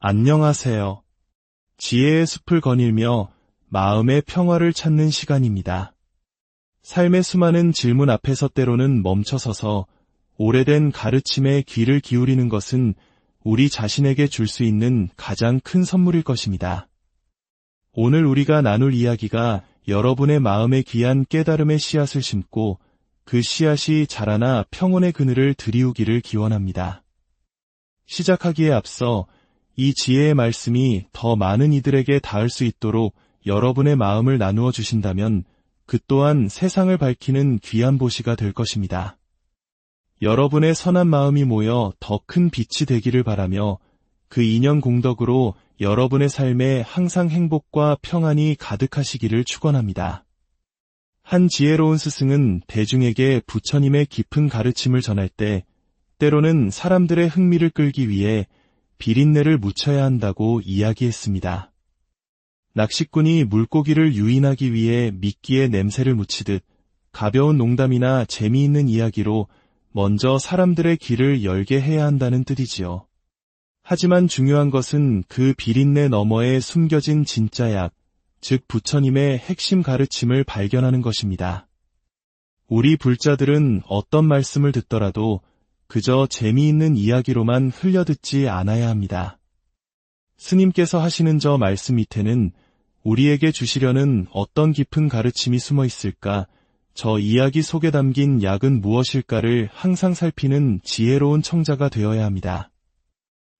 안녕하세요. 지혜의 숲을 거닐며 마음의 평화를 찾는 시간입니다. 삶의 수많은 질문 앞에서 때로는 멈춰서서 오래된 가르침에 귀를 기울이는 것은 우리 자신에게 줄 수 있는 가장 큰 선물일 것입니다. 오늘 우리가 나눌 이야기가 여러분의 마음에 귀한 깨달음의 씨앗을 심고 그 씨앗이 자라나 평온의 그늘을 들이우기를 기원합니다. 시작하기에 앞서 이 지혜의 말씀이 더 많은 이들에게 닿을 수 있도록 여러분의 마음을 나누어 주신다면 그 또한 세상을 밝히는 귀한 보시가 될 것입니다. 여러분의 선한 마음이 모여 더 큰 빛이 되기를 바라며 그 인연 공덕으로 여러분의 삶에 항상 행복과 평안이 가득하시기를 축원합니다. 한 지혜로운 스승은 대중에게 부처님의 깊은 가르침을 전할 때 때로는 사람들의 흥미를 끌기 위해 비린내를 묻혀야 한다고 이야기했습니다. 낚시꾼이 물고기를 유인하기 위해 미끼에 냄새를 묻히듯 가벼운 농담이나 재미있는 이야기로 먼저 사람들의 귀를 열게 해야 한다는 뜻이지요. 하지만 중요한 것은 그 비린내 너머에 숨겨진 진짜 약, 즉 부처님의 핵심 가르침을 발견하는 것입니다. 우리 불자들은 어떤 말씀을 듣더라도 그저 재미있는 이야기로만 흘려듣지 않아야 합니다. 스님께서 하시는 저 말씀 밑에는 우리에게 주시려는 어떤 깊은 가르침이 숨어 있을까, 저 이야기 속에 담긴 약은 무엇일까를 항상 살피는 지혜로운 청자가 되어야 합니다.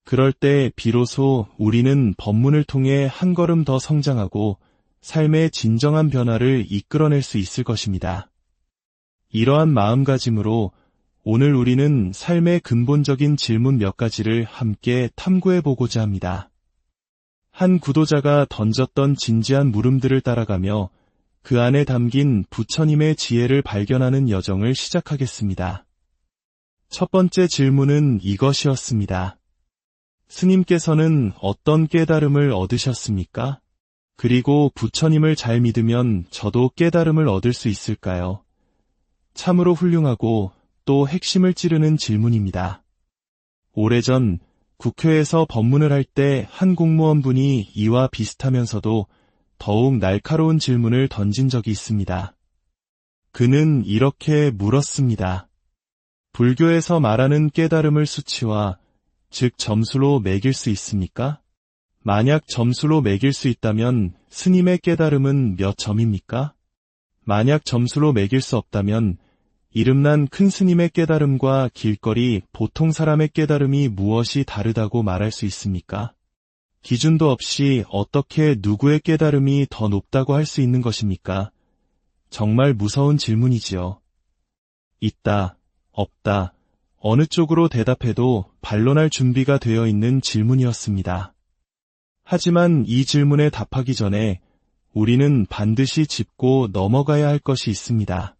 그럴 때 비로소 우리는 법문을 통해 한 걸음 더 성장하고 삶의 진정한 변화를 이끌어낼 수 있을 것입니다. 이러한 마음가짐으로 오늘 우리는 삶의 근본적인 질문 몇 가지를 함께 탐구해 보고자 합니다. 한 구도자가 던졌던 진지한 물음들을 따라가며 그 안에 담긴 부처님의 지혜를 발견하는 여정을 시작하겠습니다. 첫 번째 질문은 이것이었습니다. 스님께서는 어떤 깨달음을 얻으셨습니까? 그리고 부처님을 잘 믿으면 저도 깨달음을 얻을 수 있을까요? 참으로 훌륭하고 또 핵심을 찌르는 질문입니다. 오래전 국회에서 법문을 할 때 한 공무원분이 이와 비슷하면서도 더욱 날카로운 질문을 던진 적이 있습니다. 그는 이렇게 물었습니다. 불교에서 말하는 깨달음을 수치화, 즉 점수로 매길 수 있습니까? 만약 점수로 매길 수 있다면 스님의 깨달음은 몇 점입니까? 만약 점수로 매길 수 없다면 이름난 큰 스님의 깨달음과 길거리 보통 사람의 깨달음이 무엇이 다르다고 말할 수 있습니까? 기준도 없이 어떻게 누구의 깨달음이 더 높다고 할 수 있는 것입니까? 정말 무서운 질문이지요. 있다, 없다, 어느 쪽으로 대답해도 반론할 준비가 되어 있는 질문이었습니다. 하지만 이 질문에 답하기 전에 우리는 반드시 짚고 넘어가야 할 것이 있습니다.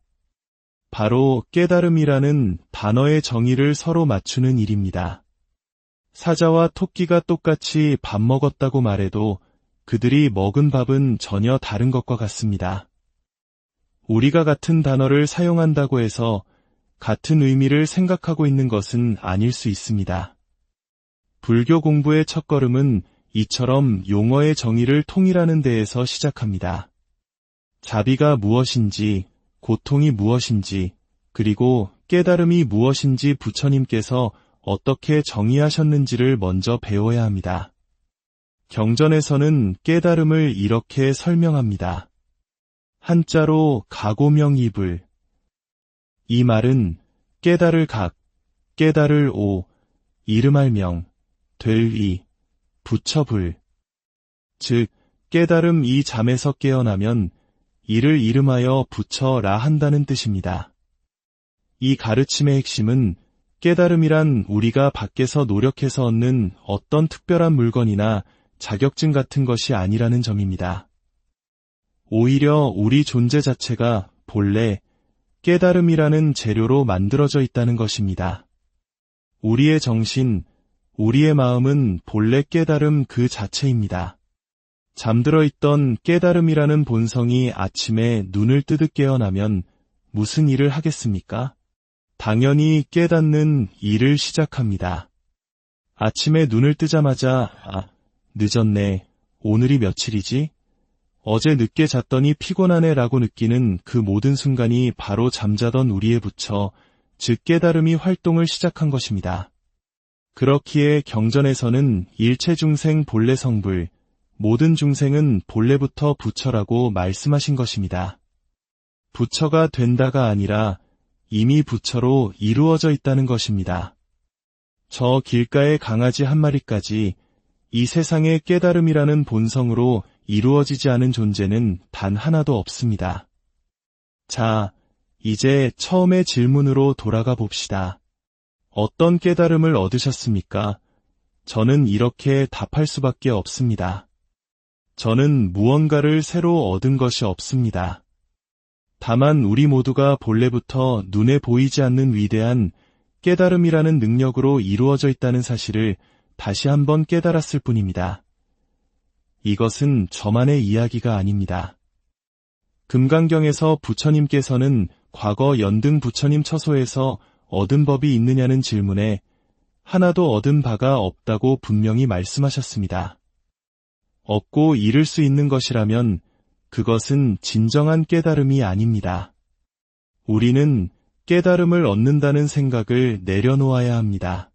바로 깨달음이라는 단어의 정의를 서로 맞추는 일입니다. 사자와 토끼가 똑같이 밥 먹었다고 말해도 그들이 먹은 밥은 전혀 다른 것과 같습니다. 우리가 같은 단어를 사용한다고 해서 같은 의미를 생각하고 있는 것은 아닐 수 있습니다. 불교 공부의 첫걸음은 이처럼 용어의 정의를 통일하는 데에서 시작합니다. 자비가 무엇인지, 고통이 무엇인지, 그리고 깨달음이 무엇인지 부처님께서 어떻게 정의하셨는지를 먼저 배워야 합니다. 경전에서는 깨달음을 이렇게 설명합니다. 한자로 가고명입을. 이 말은 깨달을 각, 깨달을 오, 이름할 명, 될 이, 부처불. 즉 깨달음 이 잠에서 깨어나면 이를 이름하여 부처라 한다는 뜻입니다. 이 가르침의 핵심은 깨달음이란 우리가 밖에서 노력해서 얻는 어떤 특별한 물건이나 자격증 같은 것이 아니라는 점입니다. 오히려 우리 존재 자체가 본래 깨달음이라는 재료로 만들어져 있다는 것입니다. 우리의 정신, 우리의 마음은 본래 깨달음 그 자체입니다. 잠들어 있던 깨달음이라는 본성이 아침에 눈을 뜨듯 깨어나면 무슨 일을 하겠습니까? 당연히 깨닫는 일을 시작합니다. 아침에 눈을 뜨자마자 늦었네. 오늘이 며칠이지? 어제 늦게 잤더니 피곤하네 라고 느끼는 그 모든 순간이 바로 잠자던 우리의 부처, 즉 깨달음이 활동을 시작한 것입니다. 그렇기에 경전에서는 일체 중생 본래 성불, 모든 중생은 본래부터 부처라고 말씀하신 것입니다. 부처가 된다가 아니라 이미 부처로 이루어져 있다는 것입니다. 저 길가의 강아지 한 마리까지 이 세상의 깨달음이라는 본성으로 이루어지지 않은 존재는 단 하나도 없습니다. 자, 이제 처음의 질문으로 돌아가 봅시다. 어떤 깨달음을 얻으셨습니까? 저는 이렇게 답할 수밖에 없습니다. 저는 무언가를 새로 얻은 것이 없습니다. 다만 우리 모두가 본래부터 눈에 보이지 않는 위대한 깨달음이라는 능력으로 이루어져 있다는 사실을 다시 한번 깨달았을 뿐입니다. 이것은 저만의 이야기가 아닙니다. 금강경에서 부처님께서는 과거 연등 부처님 처소에서 얻은 법이 있느냐는 질문에 하나도 얻은 바가 없다고 분명히 말씀하셨습니다. 얻고 이룰 수 있는 것이라면 그것은 진정한 깨달음이 아닙니다. 우리는 깨달음을 얻는다는 생각을 내려놓아야 합니다.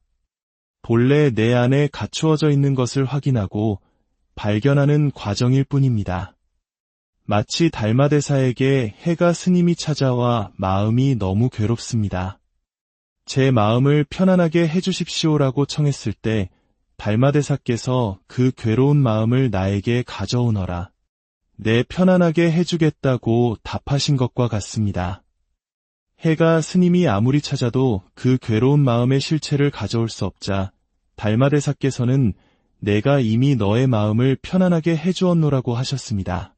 본래 내 안에 갖추어져 있는 것을 확인하고 발견하는 과정일 뿐입니다. 마치 달마대사에게 해가 스님이 찾아와 마음이 너무 괴롭습니다. 제 마음을 편안하게 해주십시오라고 청했을 때 달마대사께서 그 괴로운 마음을 나에게 가져오너라. 내 편안하게 해주겠다고 답하신 것과 같습니다. 해가 스님이 아무리 찾아도 그 괴로운 마음의 실체를 가져올 수 없자 달마대사께서는 내가 이미 너의 마음을 편안하게 해주었노라고 하셨습니다.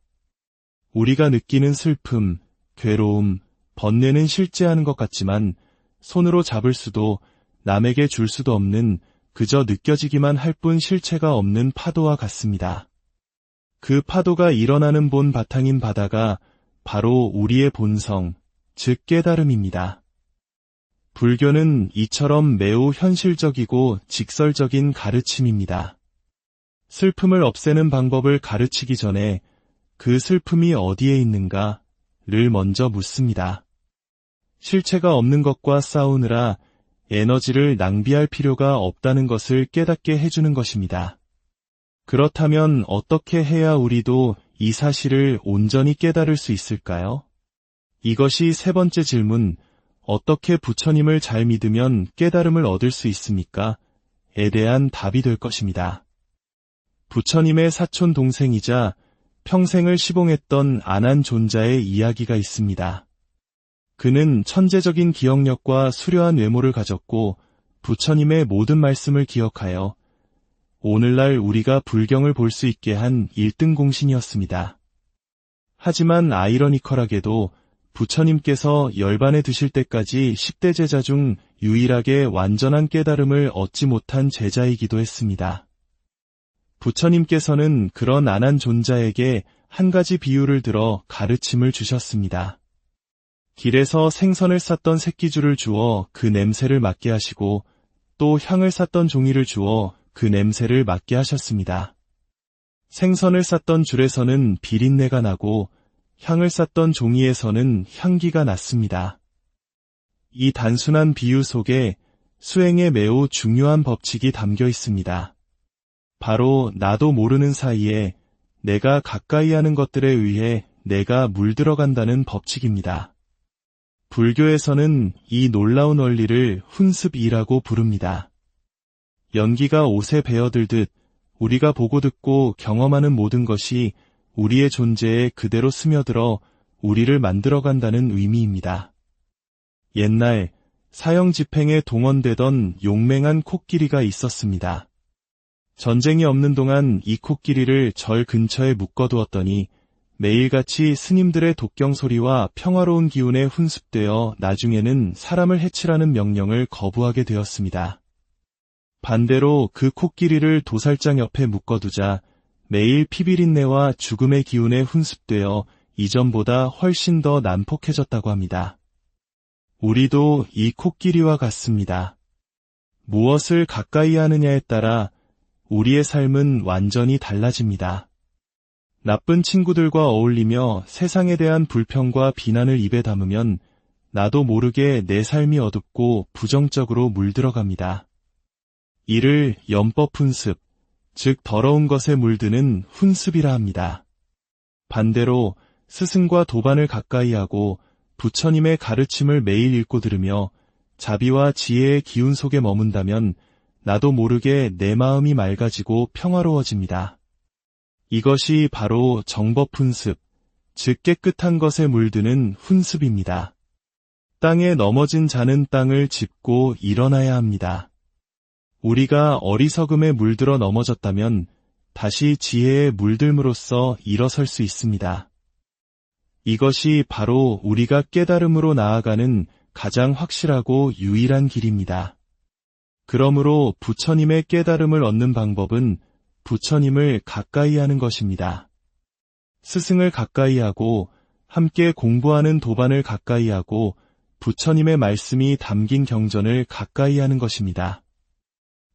우리가 느끼는 슬픔, 괴로움, 번뇌는 실제하는 것 같지만 손으로 잡을 수도 남에게 줄 수도 없는 그저 느껴지기만 할 뿐 실체가 없는 파도와 같습니다. 그 파도가 일어나는 본 바탕인 바다가 바로 우리의 본성, 즉 깨달음입니다. 불교는 이처럼 매우 현실적이고 직설적인 가르침입니다. 슬픔을 없애는 방법을 가르치기 전에 그 슬픔이 어디에 있는가를 먼저 묻습니다. 실체가 없는 것과 싸우느라 에너지를 낭비할 필요가 없다는 것을 깨닫게 해주는 것입니다. 그렇다면 어떻게 해야 우리도 이 사실을 온전히 깨달을 수 있을까요? 이것이 세 번째 질문, 어떻게 부처님을 잘 믿으면 깨달음을 얻을 수 있습니까? 에 대한 답이 될 것입니다. 부처님의 사촌 동생이자 평생을 시봉했던 아난존자의 이야기가 있습니다. 그는 천재적인 기억력과 수려한 외모를 가졌고 부처님의 모든 말씀을 기억하여 오늘날 우리가 불경을 볼 수 있게 한 1등 공신이었습니다. 하지만 아이러니컬하게도 부처님께서 열반에 드실 때까지 10대 제자 중 유일하게 완전한 깨달음을 얻지 못한 제자이기도 했습니다. 부처님께서는 그런 아난존자에게 한 가지 비유를 들어 가르침을 주셨습니다. 길에서 생선을 쌌던 새끼줄을 주어 그 냄새를 맡게 하시고 또 향을 쌌던 종이를 주어 그 냄새를 맡게 하셨습니다. 생선을 쌌던 줄에서는 비린내가 나고 향을 쌌던 종이에서는 향기가 났습니다. 이 단순한 비유 속에 수행에 매우 중요한 법칙이 담겨 있습니다. 바로 나도 모르는 사이에 내가 가까이 하는 것들에 의해 내가 물들어간다는 법칙입니다. 불교에서는 이 놀라운 원리를 훈습이라고 부릅니다. 연기가 옷에 배어들듯 우리가 보고 듣고 경험하는 모든 것이 우리의 존재에 그대로 스며들어 우리를 만들어간다는 의미입니다. 옛날 사형 집행에 동원되던 용맹한 코끼리가 있었습니다. 전쟁이 없는 동안 이 코끼리를 절 근처에 묶어두었더니 매일같이 스님들의 독경 소리와 평화로운 기운에 훈습되어 나중에는 사람을 해치라는 명령을 거부하게 되었습니다. 반대로 그 코끼리를 도살장 옆에 묶어두자 매일 피비린내와 죽음의 기운에 훈습되어 이전보다 훨씬 더 난폭해졌다고 합니다. 우리도 이 코끼리와 같습니다. 무엇을 가까이 하느냐에 따라 우리의 삶은 완전히 달라집니다. 나쁜 친구들과 어울리며 세상에 대한 불평과 비난을 입에 담으면 나도 모르게 내 삶이 어둡고 부정적으로 물들어갑니다. 이를 염법 훈습, 즉 더러운 것에 물드는 훈습이라 합니다. 반대로 스승과 도반을 가까이 하고 부처님의 가르침을 매일 읽고 들으며 자비와 지혜의 기운 속에 머문다면 나도 모르게 내 마음이 맑아지고 평화로워집니다. 이것이 바로 정법 훈습, 즉 깨끗한 것에 물드는 훈습입니다. 땅에 넘어진 자는 땅을 짚고 일어나야 합니다. 우리가 어리석음에 물들어 넘어졌다면 다시 지혜에 물들므로써 일어설 수 있습니다. 이것이 바로 우리가 깨달음으로 나아가는 가장 확실하고 유일한 길입니다. 그러므로 부처님의 깨달음을 얻는 방법은 부처님을 가까이 하는 것입니다. 스승을 가까이 하고 함께 공부하는 도반을 가까이 하고 부처님의 말씀이 담긴 경전을 가까이 하는 것입니다.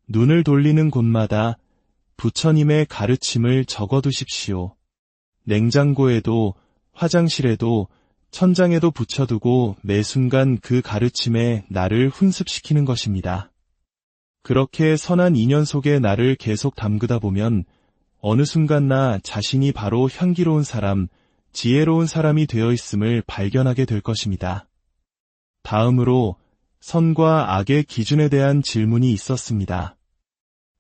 눈을 돌리는 곳마다 부처님의 가르침을 적어두십시오. 냉장고에도 화장실에도 천장에도 붙여두고 매 순간 그 가르침에 나를 훈습시키는 것입니다. 그렇게 선한 인연 속에 나를 계속 담그다 보면 어느 순간 나 자신이 바로 향기로운 사람, 지혜로운 사람이 되어 있음을 발견하게 될 것입니다. 다음으로 선과 악의 기준에 대한 질문이 있었습니다.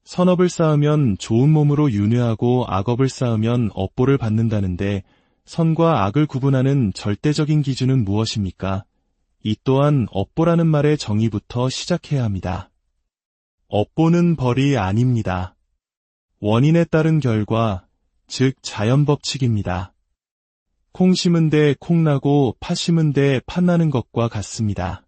선업을 쌓으면 좋은 몸으로 윤회하고 악업을 쌓으면 업보를 받는다는데 선과 악을 구분하는 절대적인 기준은 무엇입니까? 이 또한 업보라는 말의 정의부터 시작해야 합니다. 업보는 벌이 아닙니다. 원인에 따른 결과, 즉 자연법칙입니다. 콩 심은 데 콩 나고 팥 심은 데 팥 나는 것과 같습니다.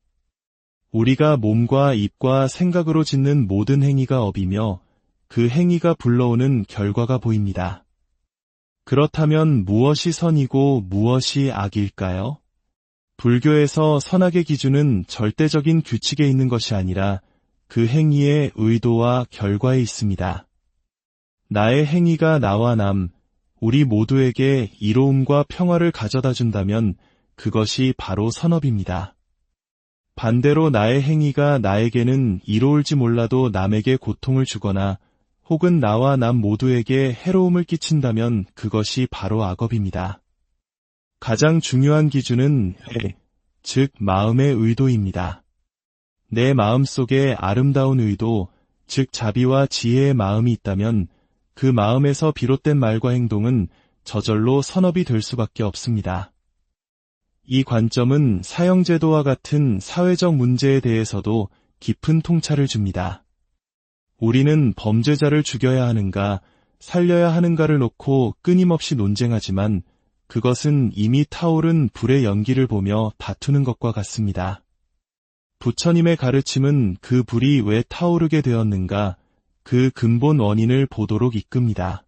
우리가 몸과 입과 생각으로 짓는 모든 행위가 업이며 그 행위가 불러오는 결과가 보입니다. 그렇다면 무엇이 선이고 무엇이 악일까요? 불교에서 선악의 기준은 절대적인 규칙에 있는 것이 아니라 그 행위의 의도와 결과에 있습니다. 나의 행위가 나와 남, 우리 모두에게 이로움과 평화를 가져다 준다면 그것이 바로 선업입니다. 반대로 나의 행위가 나에게는 이로울지 몰라도 남에게 고통을 주거나 혹은 나와 남 모두에게 해로움을 끼친다면 그것이 바로 악업입니다. 가장 중요한 기준은 즉 마음의 의도입니다. 내 마음속에 아름다운 의도, 즉 자비와 지혜의 마음이 있다면 그 마음에서 비롯된 말과 행동은 저절로 선업이 될 수밖에 없습니다. 이 관점은 사형제도와 같은 사회적 문제에 대해서도 깊은 통찰을 줍니다. 우리는 범죄자를 죽여야 하는가, 살려야 하는가를 놓고 끊임없이 논쟁하지만 그것은 이미 타오른 불의 연기를 보며 다투는 것과 같습니다. 부처님의 가르침은 그 불이 왜 타오르게 되었는가, 그 근본 원인을 보도록 이끕니다.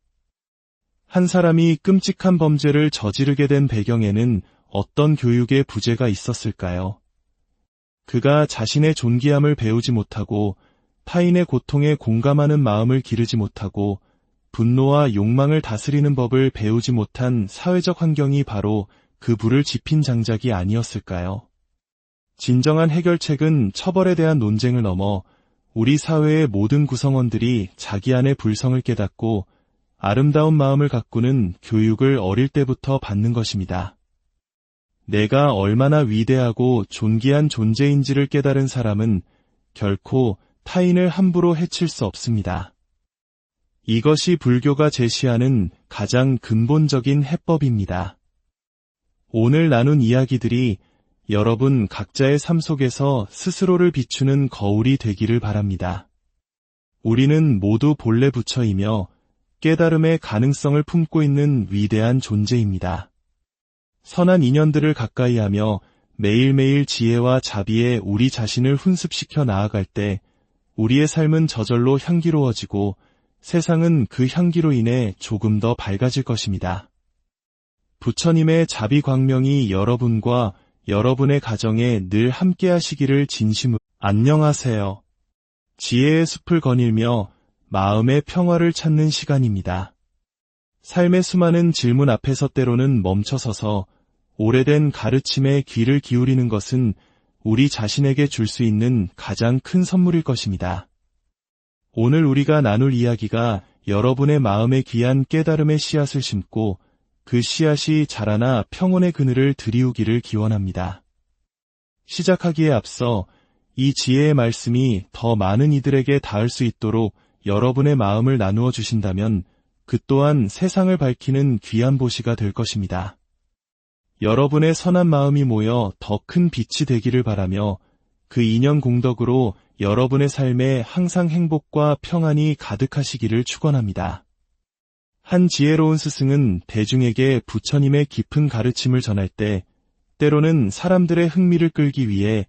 한 사람이 끔찍한 범죄를 저지르게 된 배경에는 어떤 교육의 부재가 있었을까요? 그가 자신의 존귀함을 배우지 못하고 타인의 고통에 공감하는 마음을 기르지 못하고 분노와 욕망을 다스리는 법을 배우지 못한 사회적 환경이 바로 그 불을 지핀 장작이 아니었을까요? 진정한 해결책은 처벌에 대한 논쟁을 넘어 우리 사회의 모든 구성원들이 자기 안의 불성을 깨닫고 아름다운 마음을 가꾸는 교육을 어릴 때부터 받는 것입니다. 내가 얼마나 위대하고 존귀한 존재인지를 깨달은 사람은 결코 타인을 함부로 해칠 수 없습니다. 이것이 불교가 제시하는 가장 근본적인 해법입니다. 오늘 나눈 이야기들이 여러분 각자의 삶 속에서 스스로를 비추는 거울이 되기를 바랍니다. 우리는 모두 본래 부처이며 깨달음의 가능성을 품고 있는 위대한 존재입니다. 선한 인연들을 가까이 하며 매일매일 지혜와 자비에 우리 자신을 훈습시켜 나아갈 때 우리의 삶은 저절로 향기로워지고 세상은 그 향기로 인해 조금 더 밝아질 것입니다. 부처님의 자비 광명이 여러분과 여러분의 가정에 늘 함께 하시기를 진심으로. 안녕하세요. 지혜의 숲을 거닐며 마음의 평화를 찾는 시간입니다. 삶의 수많은 질문 앞에서 때로는 멈춰서서 오래된 가르침에 귀를 기울이는 것은 우리 자신에게 줄 수 있는 가장 큰 선물일 것입니다. 오늘 우리가 나눌 이야기가 여러분의 마음에 귀한 깨달음의 씨앗을 심고 그 씨앗이 자라나 평온의 그늘을 들이우기를 기원합니다. 시작하기에 앞서 이 지혜의 말씀이 더 많은 이들에게 닿을 수 있도록 여러분의 마음을 나누어 주신다면 그 또한 세상을 밝히는 귀한 보시가 될 것입니다. 여러분의 선한 마음이 모여 더 큰 빛이 되기를 바라며 그 인연 공덕으로 여러분의 삶에 항상 행복과 평안이 가득하시기를 축원합니다. 한 지혜로운 스승은 대중에게 부처님의 깊은 가르침을 전할 때 때로는 사람들의 흥미를 끌기 위해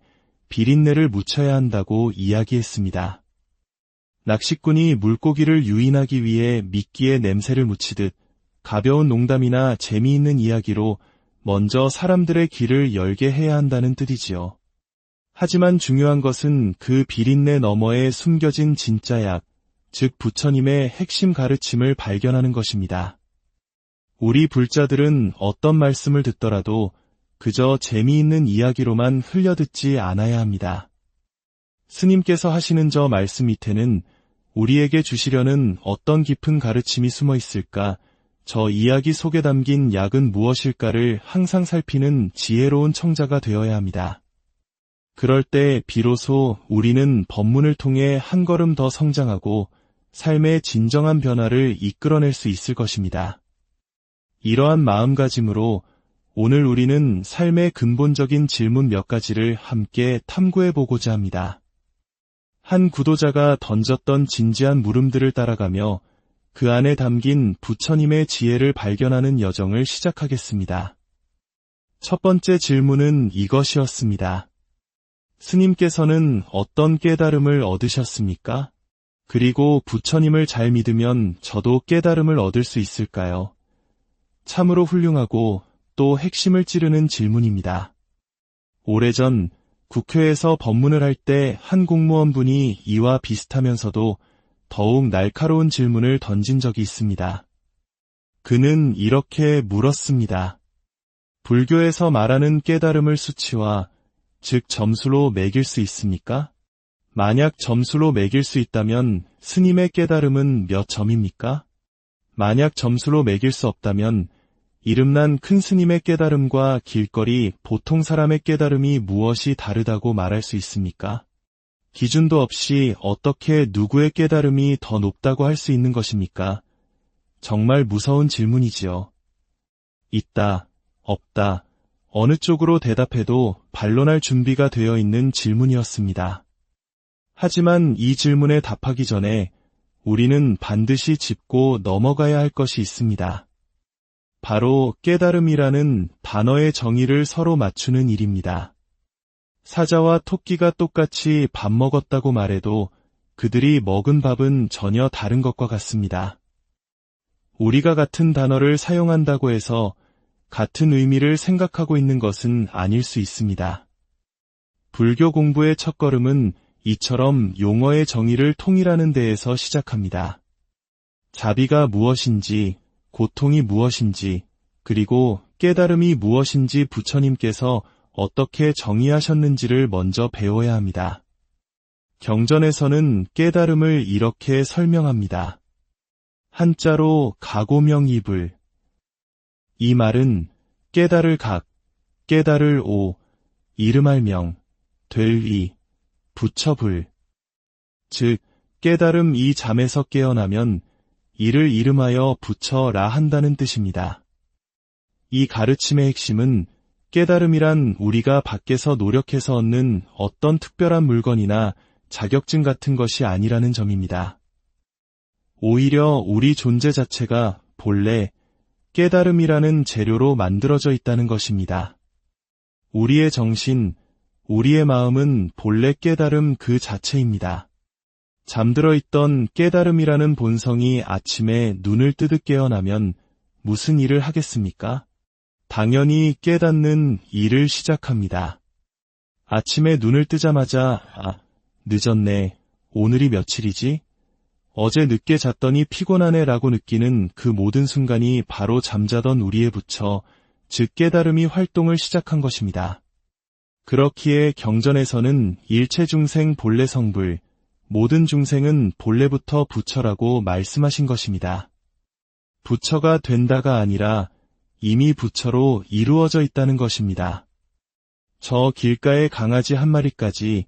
비린내를 묻혀야 한다고 이야기했습니다. 낚시꾼이 물고기를 유인하기 위해 미끼에 냄새를 묻히듯 가벼운 농담이나 재미있는 이야기로 먼저 사람들의 귀를 열게 해야 한다는 뜻이지요. 하지만 중요한 것은 그 비린내 너머에 숨겨진 진짜 약, 즉 부처님의 핵심 가르침을 발견하는 것입니다. 우리 불자들은 어떤 말씀을 듣더라도 그저 재미있는 이야기로만 흘려듣지 않아야 합니다. 스님께서 하시는 저 말씀 밑에는 우리에게 주시려는 어떤 깊은 가르침이 숨어 있을까, 저 이야기 속에 담긴 약은 무엇일까를 항상 살피는 지혜로운 청자가 되어야 합니다. 그럴 때 비로소 우리는 법문을 통해 한 걸음 더 성장하고 삶의 진정한 변화를 이끌어낼 수 있을 것입니다. 이러한 마음가짐으로 오늘 우리는 삶의 근본적인 질문 몇 가지를 함께 탐구해 보고자 합니다. 한 구도자가 던졌던 진지한 물음들을 따라가며 그 안에 담긴 부처님의 지혜를 발견하는 여정을 시작하겠습니다. 첫 번째 질문은 이것이었습니다. 스님께서는 어떤 깨달음을 얻으셨습니까? 그리고 부처님을 잘 믿으면 저도 깨달음을 얻을 수 있을까요? 참으로 훌륭하고 또 핵심을 찌르는 질문입니다. 오래전 국회에서 법문을 할 때 한 공무원분이 이와 비슷하면서도 더욱 날카로운 질문을 던진 적이 있습니다. 그는 이렇게 물었습니다. 불교에서 말하는 깨달음을 수치화, 즉 점수로 매길 수 있습니까? 만약 점수로 매길 수 있다면 스님의 깨달음은 몇 점입니까? 만약 점수로 매길 수 없다면 이름난 큰 스님의 깨달음과 길거리 보통 사람의 깨달음이 무엇이 다르다고 말할 수 있습니까? 기준도 없이 어떻게 누구의 깨달음이 더 높다고 할 수 있는 것입니까? 정말 무서운 질문이지요. 있다, 없다, 어느 쪽으로 대답해도 반론할 준비가 되어 있는 질문이었습니다. 하지만 이 질문에 답하기 전에 우리는 반드시 짚고 넘어가야 할 것이 있습니다. 바로 깨달음이라는 단어의 정의를 서로 맞추는 일입니다. 사자와 토끼가 똑같이 밥 먹었다고 말해도 그들이 먹은 밥은 전혀 다른 것과 같습니다. 우리가 같은 단어를 사용한다고 해서 같은 의미를 생각하고 있는 것은 아닐 수 있습니다. 불교 공부의 첫걸음은 이처럼 용어의 정의를 통일하는 데에서 시작합니다. 자비가 무엇인지, 고통이 무엇인지, 그리고 깨달음이 무엇인지 부처님께서 어떻게 정의하셨는지를 먼저 배워야 합니다. 경전에서는 깨달음을 이렇게 설명합니다. 한자로 가고명이불. 이 말은 깨달을 각, 깨달을 오, 이름할 명, 될 이, 부처불. 즉 깨달음 이 잠에서 깨어나면 이를 이름하여 부처라 한다는 뜻입니다. 이 가르침의 핵심은 깨달음이란 우리가 밖에서 노력해서 얻는 어떤 특별한 물건이나 자격증 같은 것이 아니라는 점입니다. 오히려 우리 존재 자체가 본래 깨달음이라는 재료로 만들어져 있다는 것입니다. 우리의 정신, 우리의 마음은 본래 깨달음 그 자체입니다. 잠들어 있던 깨달음이라는 본성이 아침에 눈을 뜨듯 깨어나면 무슨 일을 하겠습니까? 당연히 깨닫는 일을 시작합니다. 아침에 눈을 뜨자마자 늦었네, 오늘이 며칠이지? 어제 늦게 잤더니 피곤하네 라고 느끼는 그 모든 순간이 바로 잠자던 우리의 부처, 즉 깨달음이 활동을 시작한 것입니다. 그렇기에 경전에서는 일체 중생 본래 성불, 모든 중생은 본래부터 부처라고 말씀하신 것입니다. 부처가 된다가 아니라 이미 부처로 이루어져 있다는 것입니다. 저 길가의 강아지 한 마리까지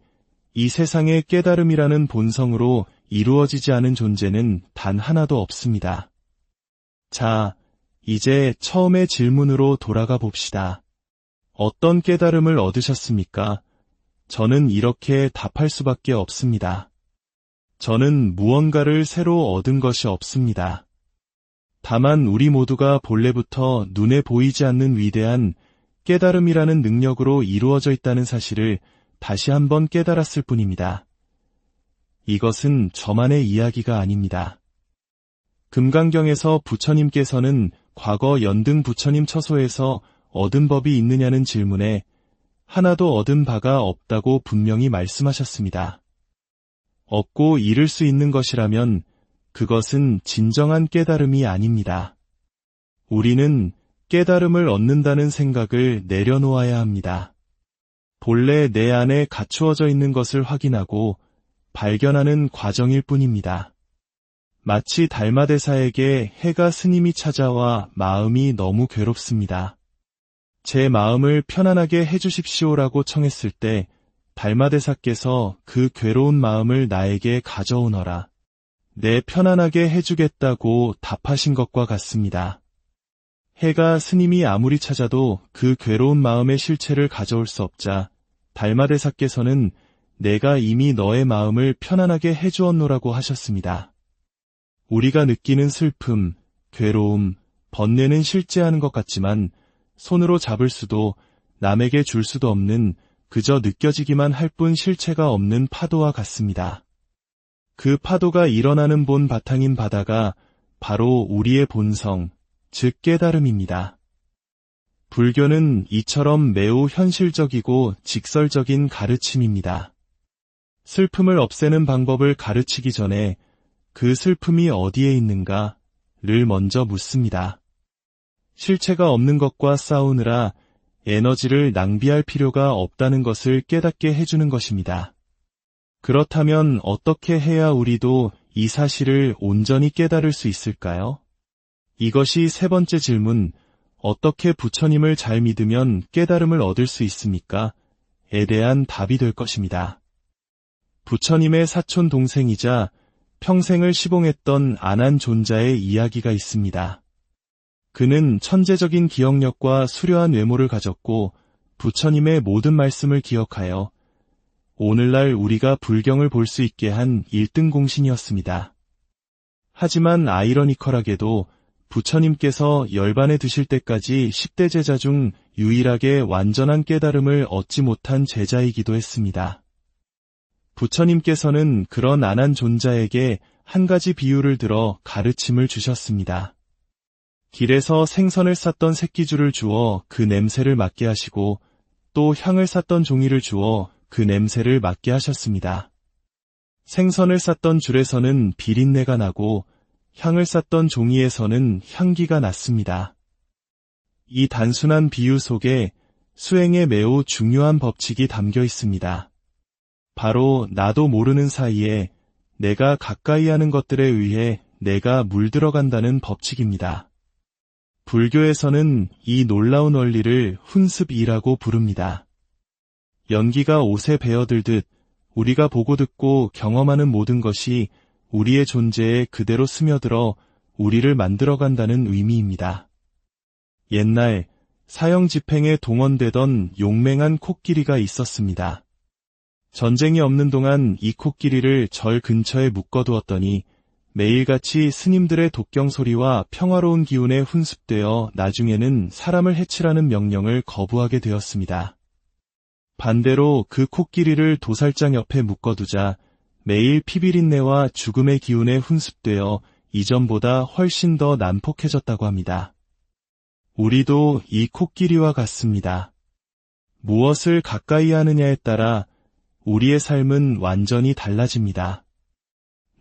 이 세상의 깨달음이라는 본성으로 이루어지지 않은 존재는 단 하나도 없습니다. 자, 이제 처음의 질문으로 돌아가 봅시다. 어떤 깨달음을 얻으셨습니까? 저는 이렇게 답할 수밖에 없습니다. 저는 무언가를 새로 얻은 것이 없습니다. 다만 우리 모두가 본래부터 눈에 보이지 않는 위대한 깨달음이라는 능력으로 이루어져 있다는 사실을 다시 한번 깨달았을 뿐입니다. 이것은 저만의 이야기가 아닙니다. 금강경에서 부처님께서는 과거 연등 부처님 처소에서 얻은 법이 있느냐는 질문에 하나도 얻은 바가 없다고 분명히 말씀하셨습니다. 얻고 이룰 수 있는 것이라면 그것은 진정한 깨달음이 아닙니다. 우리는 깨달음을 얻는다는 생각을 내려놓아야 합니다. 본래 내 안에 갖추어져 있는 것을 확인하고 발견하는 과정일 뿐입니다. 마치 달마대사에게 해가 스님이 찾아와 마음이 너무 괴롭습니다. 제 마음을 편안하게 해주십시오라고 청했을 때 달마대사께서 그 괴로운 마음을 나에게 가져오너라. 내 편안하게 해주겠다고 답하신 것과 같습니다. 해가 스님이 아무리 찾아도 그 괴로운 마음의 실체를 가져올 수 없자 달마대사께서는 내가 이미 너의 마음을 편안하게 해주었노라고 하셨습니다. 우리가 느끼는 슬픔, 괴로움, 번뇌는 실제하는 것 같지만 손으로 잡을 수도 남에게 줄 수도 없는 그저 느껴지기만 할 뿐 실체가 없는 파도와 같습니다. 그 파도가 일어나는 본 바탕인 바다가 바로 우리의 본성, 즉 깨달음입니다. 불교는 이처럼 매우 현실적이고 직설적인 가르침입니다. 슬픔을 없애는 방법을 가르치기 전에 그 슬픔이 어디에 있는가를 먼저 묻습니다. 실체가 없는 것과 싸우느라 에너지를 낭비할 필요가 없다는 것을 깨닫게 해주는 것입니다. 그렇다면 어떻게 해야 우리도 이 사실을 온전히 깨달을 수 있을까요? 이것이 세 번째 질문, 어떻게 부처님을 잘 믿으면 깨달음을 얻을 수 있습니까? 에 대한 답이 될 것입니다. 부처님의 사촌 동생이자 평생을 시봉했던 아난존자의 이야기가 있습니다. 그는 천재적인 기억력과 수려한 외모를 가졌고 부처님의 모든 말씀을 기억하여 오늘날 우리가 불경을 볼 수 있게 한 1등 공신이었습니다. 하지만 아이러니컬하게도 부처님께서 열반에 드실 때까지 10대 제자 중 유일하게 완전한 깨달음을 얻지 못한 제자이기도 했습니다. 부처님께서는 그런 아난존자에게 한 가지 비유를 들어 가르침을 주셨습니다. 길에서 생선을 쌌던 새끼줄을 주어 그 냄새를 맡게 하시고 또 향을 쌌던 종이를 주어 그 냄새를 맡게 하셨습니다. 생선을 쌌던 줄에서는 비린내가 나고 향을 쌌던 종이에서는 향기가 났습니다. 이 단순한 비유 속에 수행에 매우 중요한 법칙이 담겨 있습니다. 바로 나도 모르는 사이에 내가 가까이 하는 것들에 의해 내가 물들어간다는 법칙입니다. 불교에서는 이 놀라운 원리를 훈습이라고 부릅니다. 연기가 옷에 배어들듯 우리가 보고 듣고 경험하는 모든 것이 우리의 존재에 그대로 스며들어 우리를 만들어간다는 의미입니다. 옛날 사형 집행에 동원되던 용맹한 코끼리가 있었습니다. 전쟁이 없는 동안 이 코끼리를 절 근처에 묶어두었더니 매일같이 스님들의 독경 소리와 평화로운 기운에 훈습되어 나중에는 사람을 해치라는 명령을 거부하게 되었습니다. 반대로 그 코끼리를 도살장 옆에 묶어두자 매일 피비린내와 죽음의 기운에 훈습되어 이전보다 훨씬 더 난폭해졌다고 합니다. 우리도 이 코끼리와 같습니다. 무엇을 가까이 하느냐에 따라 우리의 삶은 완전히 달라집니다.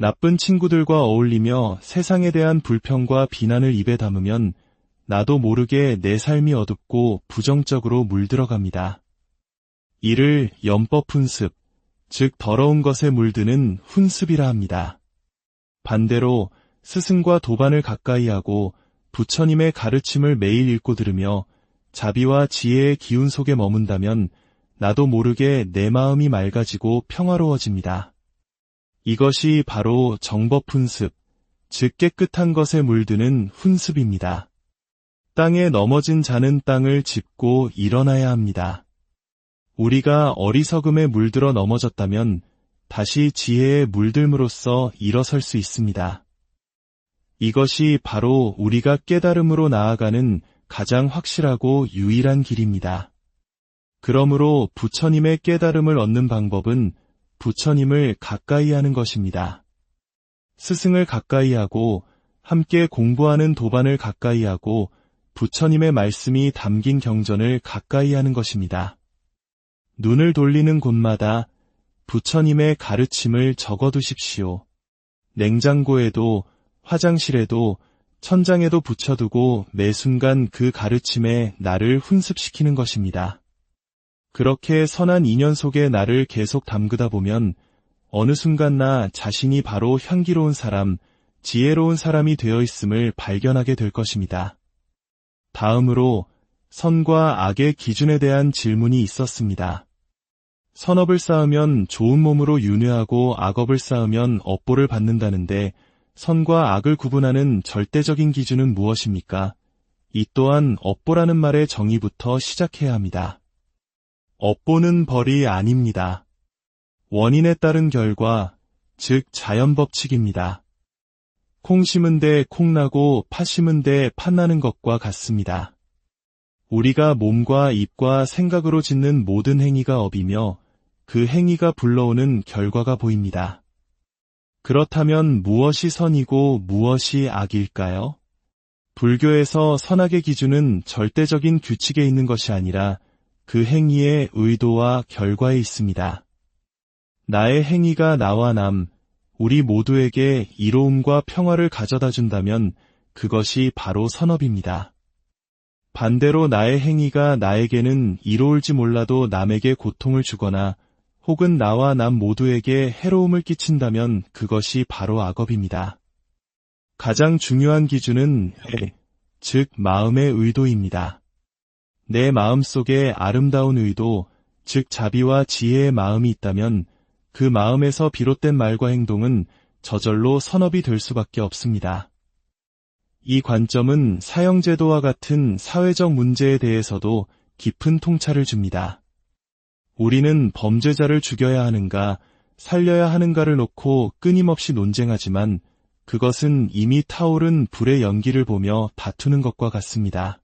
나쁜 친구들과 어울리며 세상에 대한 불평과 비난을 입에 담으면 나도 모르게 내 삶이 어둡고 부정적으로 물들어갑니다. 이를 염법 훈습, 즉 더러운 것에 물드는 훈습이라 합니다. 반대로 스승과 도반을 가까이 하고 부처님의 가르침을 매일 읽고 들으며 자비와 지혜의 기운 속에 머문다면 나도 모르게 내 마음이 맑아지고 평화로워집니다. 이것이 바로 정법 훈습, 즉 깨끗한 것에 물드는 훈습입니다. 땅에 넘어진 자는 땅을 짚고 일어나야 합니다. 우리가 어리석음에 물들어 넘어졌다면 다시 지혜에 물들므로써 일어설 수 있습니다. 이것이 바로 우리가 깨달음으로 나아가는 가장 확실하고 유일한 길입니다. 그러므로 부처님의 깨달음을 얻는 방법은 부처님을 가까이 하는 것입니다. 스승을 가까이 하고 함께 공부하는 도반을 가까이 하고 부처님의 말씀이 담긴 경전을 가까이 하는 것입니다. 눈을 돌리는 곳마다 부처님의 가르침을 적어두십시오. 냉장고에도 화장실에도 천장에도 붙여두고 매 순간 그 가르침에 나를 훈습시키는 것입니다. 그렇게 선한 인연 속에 나를 계속 담그다 보면 어느 순간 나 자신이 바로 향기로운 사람, 지혜로운 사람이 되어 있음을 발견하게 될 것입니다. 다음으로 선과 악의 기준에 대한 질문이 있었습니다. 선업을 쌓으면 좋은 몸으로 윤회하고 악업을 쌓으면 업보를 받는다는데 선과 악을 구분하는 절대적인 기준은 무엇입니까? 이 또한 업보라는 말의 정의부터 시작해야 합니다. 업보는 벌이 아닙니다. 원인에 따른 결과, 즉 자연법칙입니다. 콩 심은 데 콩 나고 팥 심은 데 팥 나는 것과 같습니다. 우리가 몸과 입과 생각으로 짓는 모든 행위가 업이며 그 행위가 불러오는 결과가 보입니다. 그렇다면 무엇이 선이고 무엇이 악일까요? 불교에서 선악의 기준은 절대적인 규칙에 있는 것이 아니라 그 행위의 의도와 결과에 있습니다. 나의 행위가 나와 남, 우리 모두에게 이로움과 평화를 가져다 준다면 그것이 바로 선업입니다. 반대로 나의 행위가 나에게는 이로울지 몰라도 남에게 고통을 주거나 혹은 나와 남 모두에게 해로움을 끼친다면 그것이 바로 악업입니다. 가장 중요한 기준은 즉 마음의 의도입니다. 내 마음속에 아름다운 의도, 즉 자비와 지혜의 마음이 있다면 그 마음에서 비롯된 말과 행동은 저절로 선업이 될 수밖에 없습니다. 이 관점은 사형제도와 같은 사회적 문제에 대해서도 깊은 통찰을 줍니다. 우리는 범죄자를 죽여야 하는가, 살려야 하는가를 놓고 끊임없이 논쟁하지만 그것은 이미 타오른 불의 연기를 보며 다투는 것과 같습니다.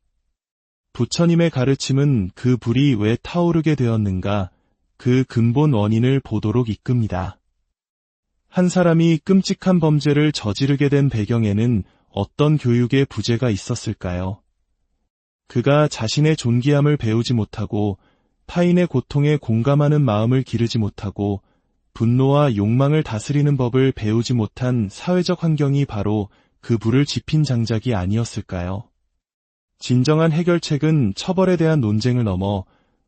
부처님의 가르침은 그 불이 왜 타오르게 되었는가, 그 근본 원인을 보도록 이끕니다. 한 사람이 끔찍한 범죄를 저지르게 된 배경에는 어떤 교육의 부재가 있었을까요? 그가 자신의 존귀함을 배우지 못하고 타인의 고통에 공감하는 마음을 기르지 못하고 분노와 욕망을 다스리는 법을 배우지 못한 사회적 환경이 바로 그 불을 지핀 장작이 아니었을까요? 진정한 해결책은 처벌에 대한 논쟁을 넘어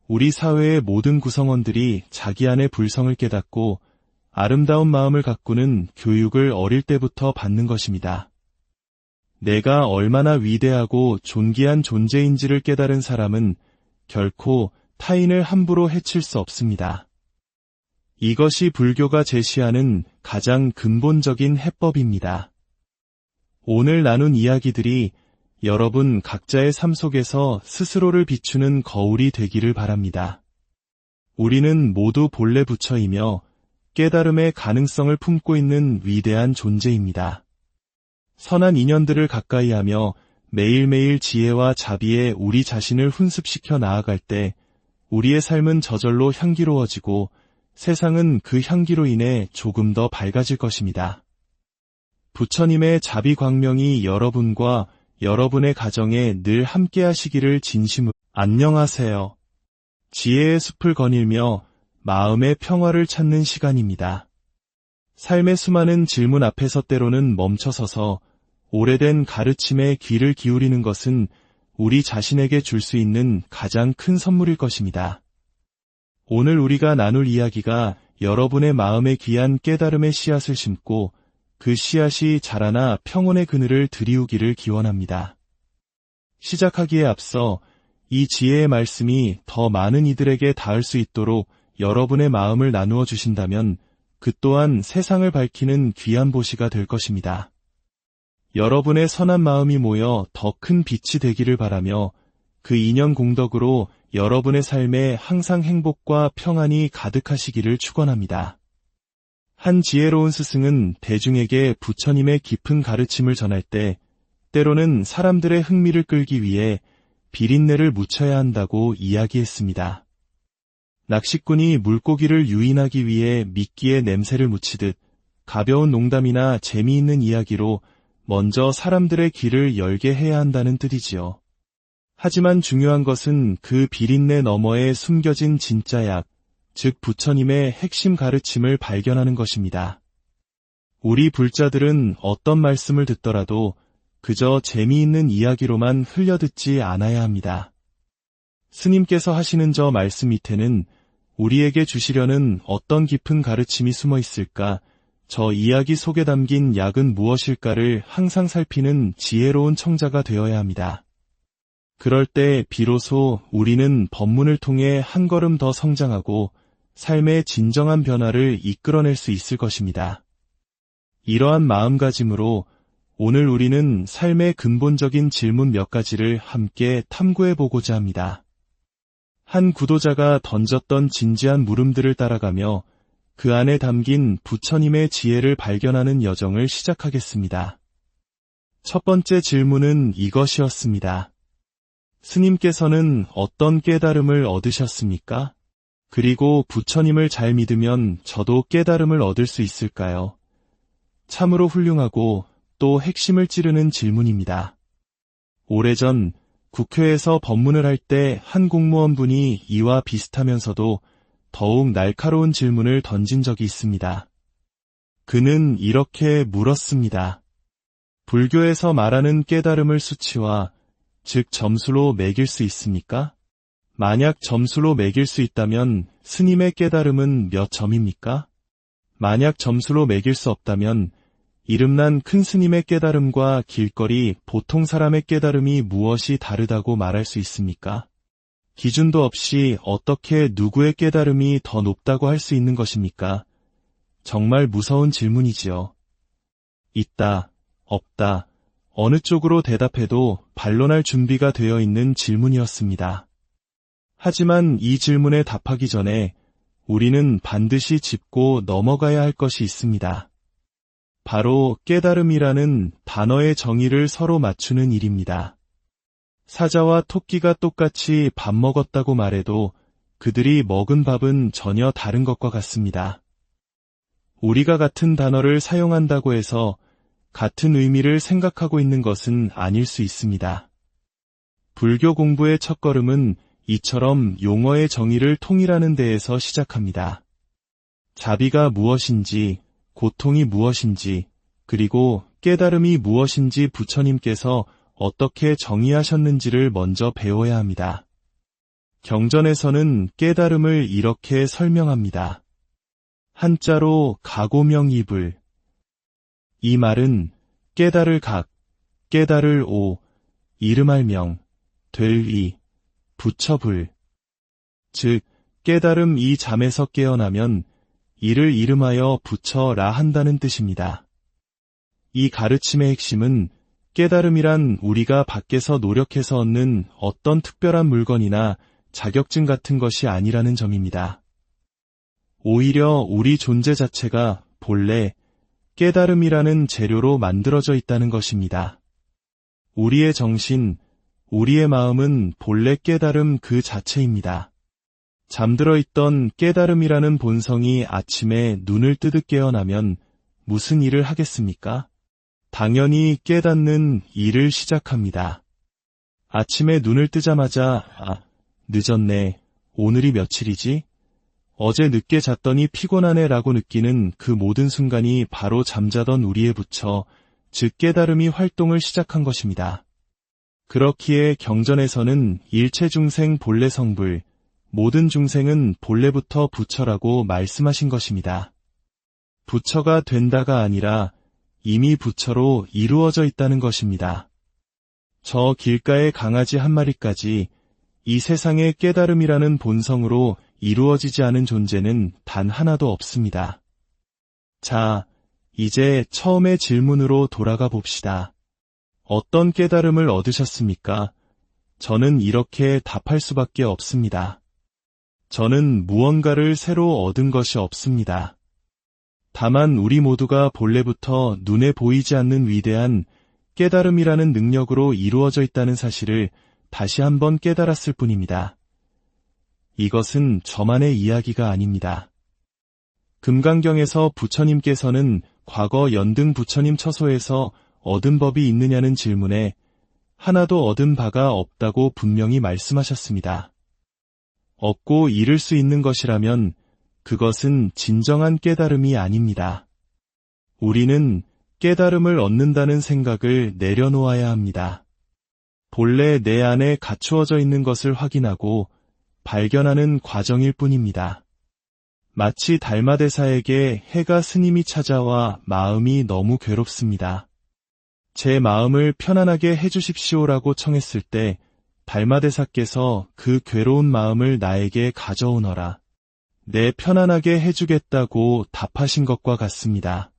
우리 사회의 모든 구성원들이 자기 안의 불성을 깨닫고 아름다운 마음을 가꾸는 교육을 어릴 때부터 받는 것입니다. 내가 얼마나 위대하고 존귀한 존재인지를 깨달은 사람은 결코 타인을 함부로 해칠 수 없습니다. 이것이 불교가 제시하는 가장 근본적인 해법입니다. 오늘 나눈 이야기들이 여러분 각자의 삶 속에서 스스로를 비추는 거울이 되기를 바랍니다. 우리는 모두 본래 부처이며 깨달음의 가능성을 품고 있는 위대한 존재입니다. 선한 인연들을 가까이 하며 매일매일 지혜와 자비에 우리 자신을 훈습시켜 나아갈 때 우리의 삶은 저절로 향기로워지고 세상은 그 향기로 인해 조금 더 밝아질 것입니다. 부처님의 자비 광명이 여러분과 여러분의 가정에 늘 함께 하시기를 진심으로. 안녕하세요. 지혜의 숲을 거닐며 마음의 평화를 찾는 시간입니다. 삶의 수많은 질문 앞에서 때로는 멈춰서서 오래된 가르침에 귀를 기울이는 것은 우리 자신에게 줄 수 있는 가장 큰 선물일 것입니다. 오늘 우리가 나눌 이야기가 여러분의 마음에 귀한 깨달음의 씨앗을 심고 그 씨앗이 자라나 평온의 그늘을 들이우기를 기원합니다. 시작하기에 앞서 이 지혜의 말씀이 더 많은 이들에게 닿을 수 있도록 여러분의 마음을 나누어 주신다면 그 또한 세상을 밝히는 귀한 보시가 될 것입니다. 여러분의 선한 마음이 모여 더 큰 빛이 되기를 바라며 그 인연 공덕으로 여러분의 삶에 항상 행복과 평안이 가득하시기를 축원합니다. 한 지혜로운 스승은 대중에게 부처님의 깊은 가르침을 전할 때 때로는 사람들의 흥미를 끌기 위해 비린내를 묻혀야 한다고 이야기했습니다. 낚시꾼이 물고기를 유인하기 위해 미끼에 냄새를 묻히듯 가벼운 농담이나 재미있는 이야기로 먼저 사람들의 귀를 열게 해야 한다는 뜻이지요. 하지만 중요한 것은 그 비린내 너머에 숨겨진 진짜 약, 즉 부처님의 핵심 가르침을 발견하는 것입니다. 우리 불자들은 어떤 말씀을 듣더라도 그저 재미있는 이야기로만 흘려듣지 않아야 합니다. 스님께서 하시는 저 말씀 밑에는 우리에게 주시려는 어떤 깊은 가르침이 숨어 있을까, 저 이야기 속에 담긴 약은 무엇일까를 항상 살피는 지혜로운 청자가 되어야 합니다. 그럴 때 비로소 우리는 법문을 통해 한 걸음 더 성장하고 삶의 진정한 변화를 이끌어낼 수 있을 것입니다. 이러한 마음가짐으로 오늘 우리는 삶의 근본적인 질문 몇 가지를 함께 탐구해보고자 합니다. 한 구도자가 던졌던 진지한 물음들을 따라가며 그 안에 담긴 부처님의 지혜를 발견하는 여정을 시작하겠습니다. 첫 번째 질문은 이것이었습니다. 스님께서는 어떤 깨달음을 얻으셨습니까? 그리고 부처님을 잘 믿으면 저도 깨달음을 얻을 수 있을까요? 참으로 훌륭하고 또 핵심을 찌르는 질문입니다. 오래전 국회에서 법문을 할 때 한 공무원분이 이와 비슷하면서도 더욱 날카로운 질문을 던진 적이 있습니다. 그는 이렇게 물었습니다. 불교에서 말하는 깨달음을 수치화, 즉 점수로 매길 수 있습니까? 만약 점수로 매길 수 있다면 스님의 깨달음은 몇 점입니까? 만약 점수로 매길 수 없다면 이름난 큰 스님의 깨달음과 길거리 보통 사람의 깨달음이 무엇이 다르다고 말할 수 있습니까? 기준도 없이 어떻게 누구의 깨달음이 더 높다고 할 수 있는 것입니까? 정말 무서운 질문이지요. 있다, 없다, 어느 쪽으로 대답해도 반론할 준비가 되어 있는 질문이었습니다. 하지만 이 질문에 답하기 전에 우리는 반드시 짚고 넘어가야 할 것이 있습니다. 바로 깨달음이라는 단어의 정의를 서로 맞추는 일입니다. 사자와 토끼가 똑같이 밥 먹었다고 말해도 그들이 먹은 밥은 전혀 다른 것과 같습니다. 우리가 같은 단어를 사용한다고 해서 같은 의미를 생각하고 있는 것은 아닐 수 있습니다. 불교 공부의 첫걸음은 이처럼 용어의 정의를 통일하는 데에서 시작합니다. 자비가 무엇인지, 고통이 무엇인지, 그리고 깨달음이 무엇인지 부처님께서 어떻게 정의하셨는지를 먼저 배워야 합니다. 경전에서는 깨달음을 이렇게 설명합니다. 한자로 가고명입을. 이 말은 깨달을 각, 깨달을 오, 이름할 명, 될 이, 부처불. 즉 깨달음 이 잠에서 깨어나면 이를 이름하여 부처라 한다는 뜻입니다. 이 가르침의 핵심은 깨달음이란 우리가 밖에서 노력해서 얻는 어떤 특별한 물건이나 자격증 같은 것이 아니라는 점입니다. 오히려 우리 존재 자체가 본래 깨달음이라는 재료로 만들어져 있다는 것입니다. 우리의 정신, 우리의 마음은 본래 깨달음 그 자체입니다. 잠들어 있던 깨달음이라는 본성이 아침에 눈을 뜨듯 깨어나면 무슨 일을 하겠습니까? 당연히 깨닫는 일을 시작합니다. 아침에 눈을 뜨자마자 늦었네. 오늘이 며칠이지? 어제 늦게 잤더니 피곤하네 라고 느끼는 그 모든 순간이 바로 잠자던 우리의 부처, 즉 깨달음이 활동을 시작한 것입니다. 그렇기에 경전에서는 일체 중생 본래 성불, 모든 중생은 본래부터 부처라고 말씀하신 것입니다. 부처가 된다가 아니라 이미 부처로 이루어져 있다는 것입니다. 저 길가의 강아지 한 마리까지 이 세상의 깨달음이라는 본성으로 이루어지지 않은 존재는 단 하나도 없습니다. 자, 이제 처음의 질문으로 돌아가 봅시다. 어떤 깨달음을 얻으셨습니까? 저는 이렇게 답할 수밖에 없습니다. 저는 무언가를 새로 얻은 것이 없습니다. 다만 우리 모두가 본래부터 눈에 보이지 않는 위대한 깨달음이라는 능력으로 이루어져 있다는 사실을 다시 한번 깨달았을 뿐입니다. 이것은 저만의 이야기가 아닙니다. 금강경에서 부처님께서는 과거 연등 부처님 처소에서 얻은 법이 있느냐는 질문에 하나도 얻은 바가 없다고 분명히 말씀하셨습니다. 얻고 이룰 수 있는 것이라면 그것은 진정한 깨달음이 아닙니다. 우리는 깨달음을 얻는다는 생각을 내려놓아야 합니다. 본래 내 안에 갖추어져 있는 것을 확인하고 발견하는 과정일 뿐입니다. 마치 달마대사에게 해가 스님이 찾아와 마음이 너무 괴롭습니다. 제 마음을 편안하게 해주십시오라고 청했을 때 달마대사께서 그 괴로운 마음을 나에게 가져오너라. 내 편안하게 해주겠다고 답하신 것과 같습니다.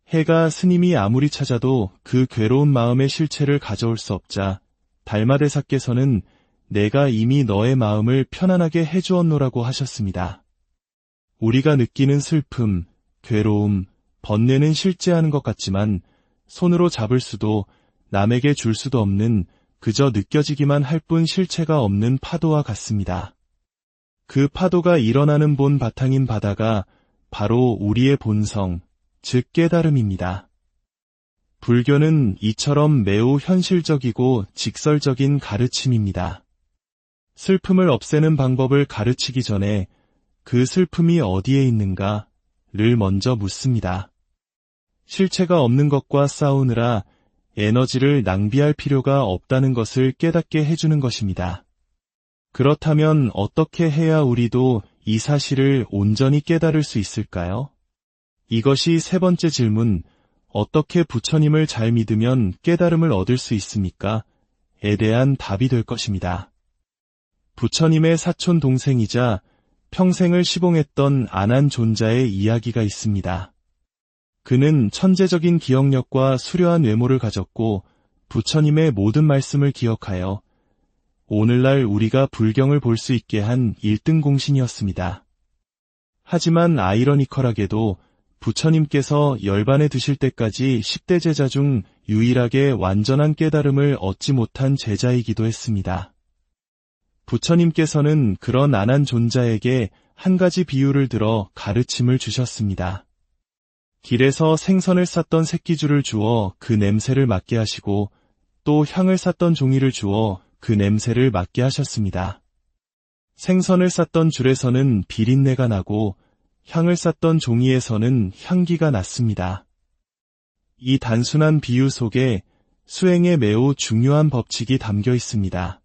해가 스님이 아무리 찾아도 그 괴로운 마음의 실체를 가져올 수 없자 달마대사께서는 내가 이미 너의 마음을 편안하게 해주었노라고 하셨습니다. 우리가 느끼는 슬픔, 괴로움, 번뇌는 실제하는 것 같지만 손으로 잡을 수도 남에게 줄 수도 없는 그저 느껴지기만 할 뿐 실체가 없는 파도와 같습니다. 그 파도가 일어나는 본 바탕인 바다가 바로 우리의 본성, 즉 깨달음입니다. 불교는 이처럼 매우 현실적이고 직설적인 가르침입니다. 슬픔을 없애는 방법을 가르치기 전에 그 슬픔이 어디에 있는가를 먼저 묻습니다. 실체가 없는 것과 싸우느라 에너지를 낭비할 필요가 없다는 것을 깨닫게 해주는 것입니다. 그렇다면 어떻게 해야 우리도 이 사실을 온전히 깨달을 수 있을까요? 이것이 세 번째 질문, 어떻게 부처님을 잘 믿으면 깨달음을 얻을 수 있습니까? 에 대한 답이 될 것입니다. 부처님의 사촌 동생이자 평생을 시봉했던 아난존자의 이야기가 있습니다. 그는 천재적인 기억력과 수려한 외모를 가졌고 부처님의 모든 말씀을 기억하여 오늘날 우리가 불경을 볼 수 있게 한 1등 공신이었습니다. 하지만 아이러니컬하게도 부처님께서 열반에 드실 때까지 10대 제자 중 유일하게 완전한 깨달음을 얻지 못한 제자이기도 했습니다. 부처님께서는 그런 아난존자에게 한 가지 비유를 들어 가르침을 주셨습니다. 길에서 생선을 쌌던 새끼줄을 주어 그 냄새를 맡게 하시고 또 향을 쌌던 종이를 주어 그 냄새를 맡게 하셨습니다. 생선을 쌌던 줄에서는 비린내가 나고 향을 쌌던 종이에서는 향기가 났습니다. 이 단순한 비유 속에 수행에 매우 중요한 법칙이 담겨 있습니다.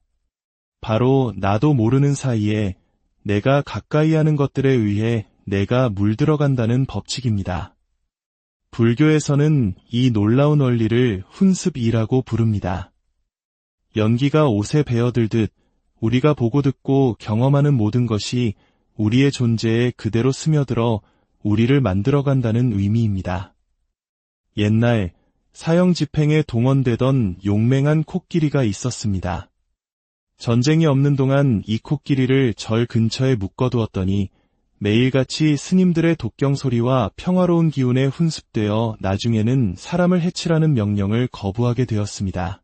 바로 나도 모르는 사이에 내가 가까이 하는 것들에 의해 내가 물들어간다는 법칙입니다. 불교에서는 이 놀라운 원리를 훈습이라고 부릅니다. 연기가 옷에 배어들듯 우리가 보고 듣고 경험하는 모든 것이 우리의 존재에 그대로 스며들어 우리를 만들어간다는 의미입니다. 옛날 사형 집행에 동원되던 용맹한 코끼리가 있었습니다. 전쟁이 없는 동안 이 코끼리를 절 근처에 묶어두었더니 매일같이 스님들의 독경 소리와 평화로운 기운에 훈습되어 나중에는 사람을 해치라는 명령을 거부하게 되었습니다.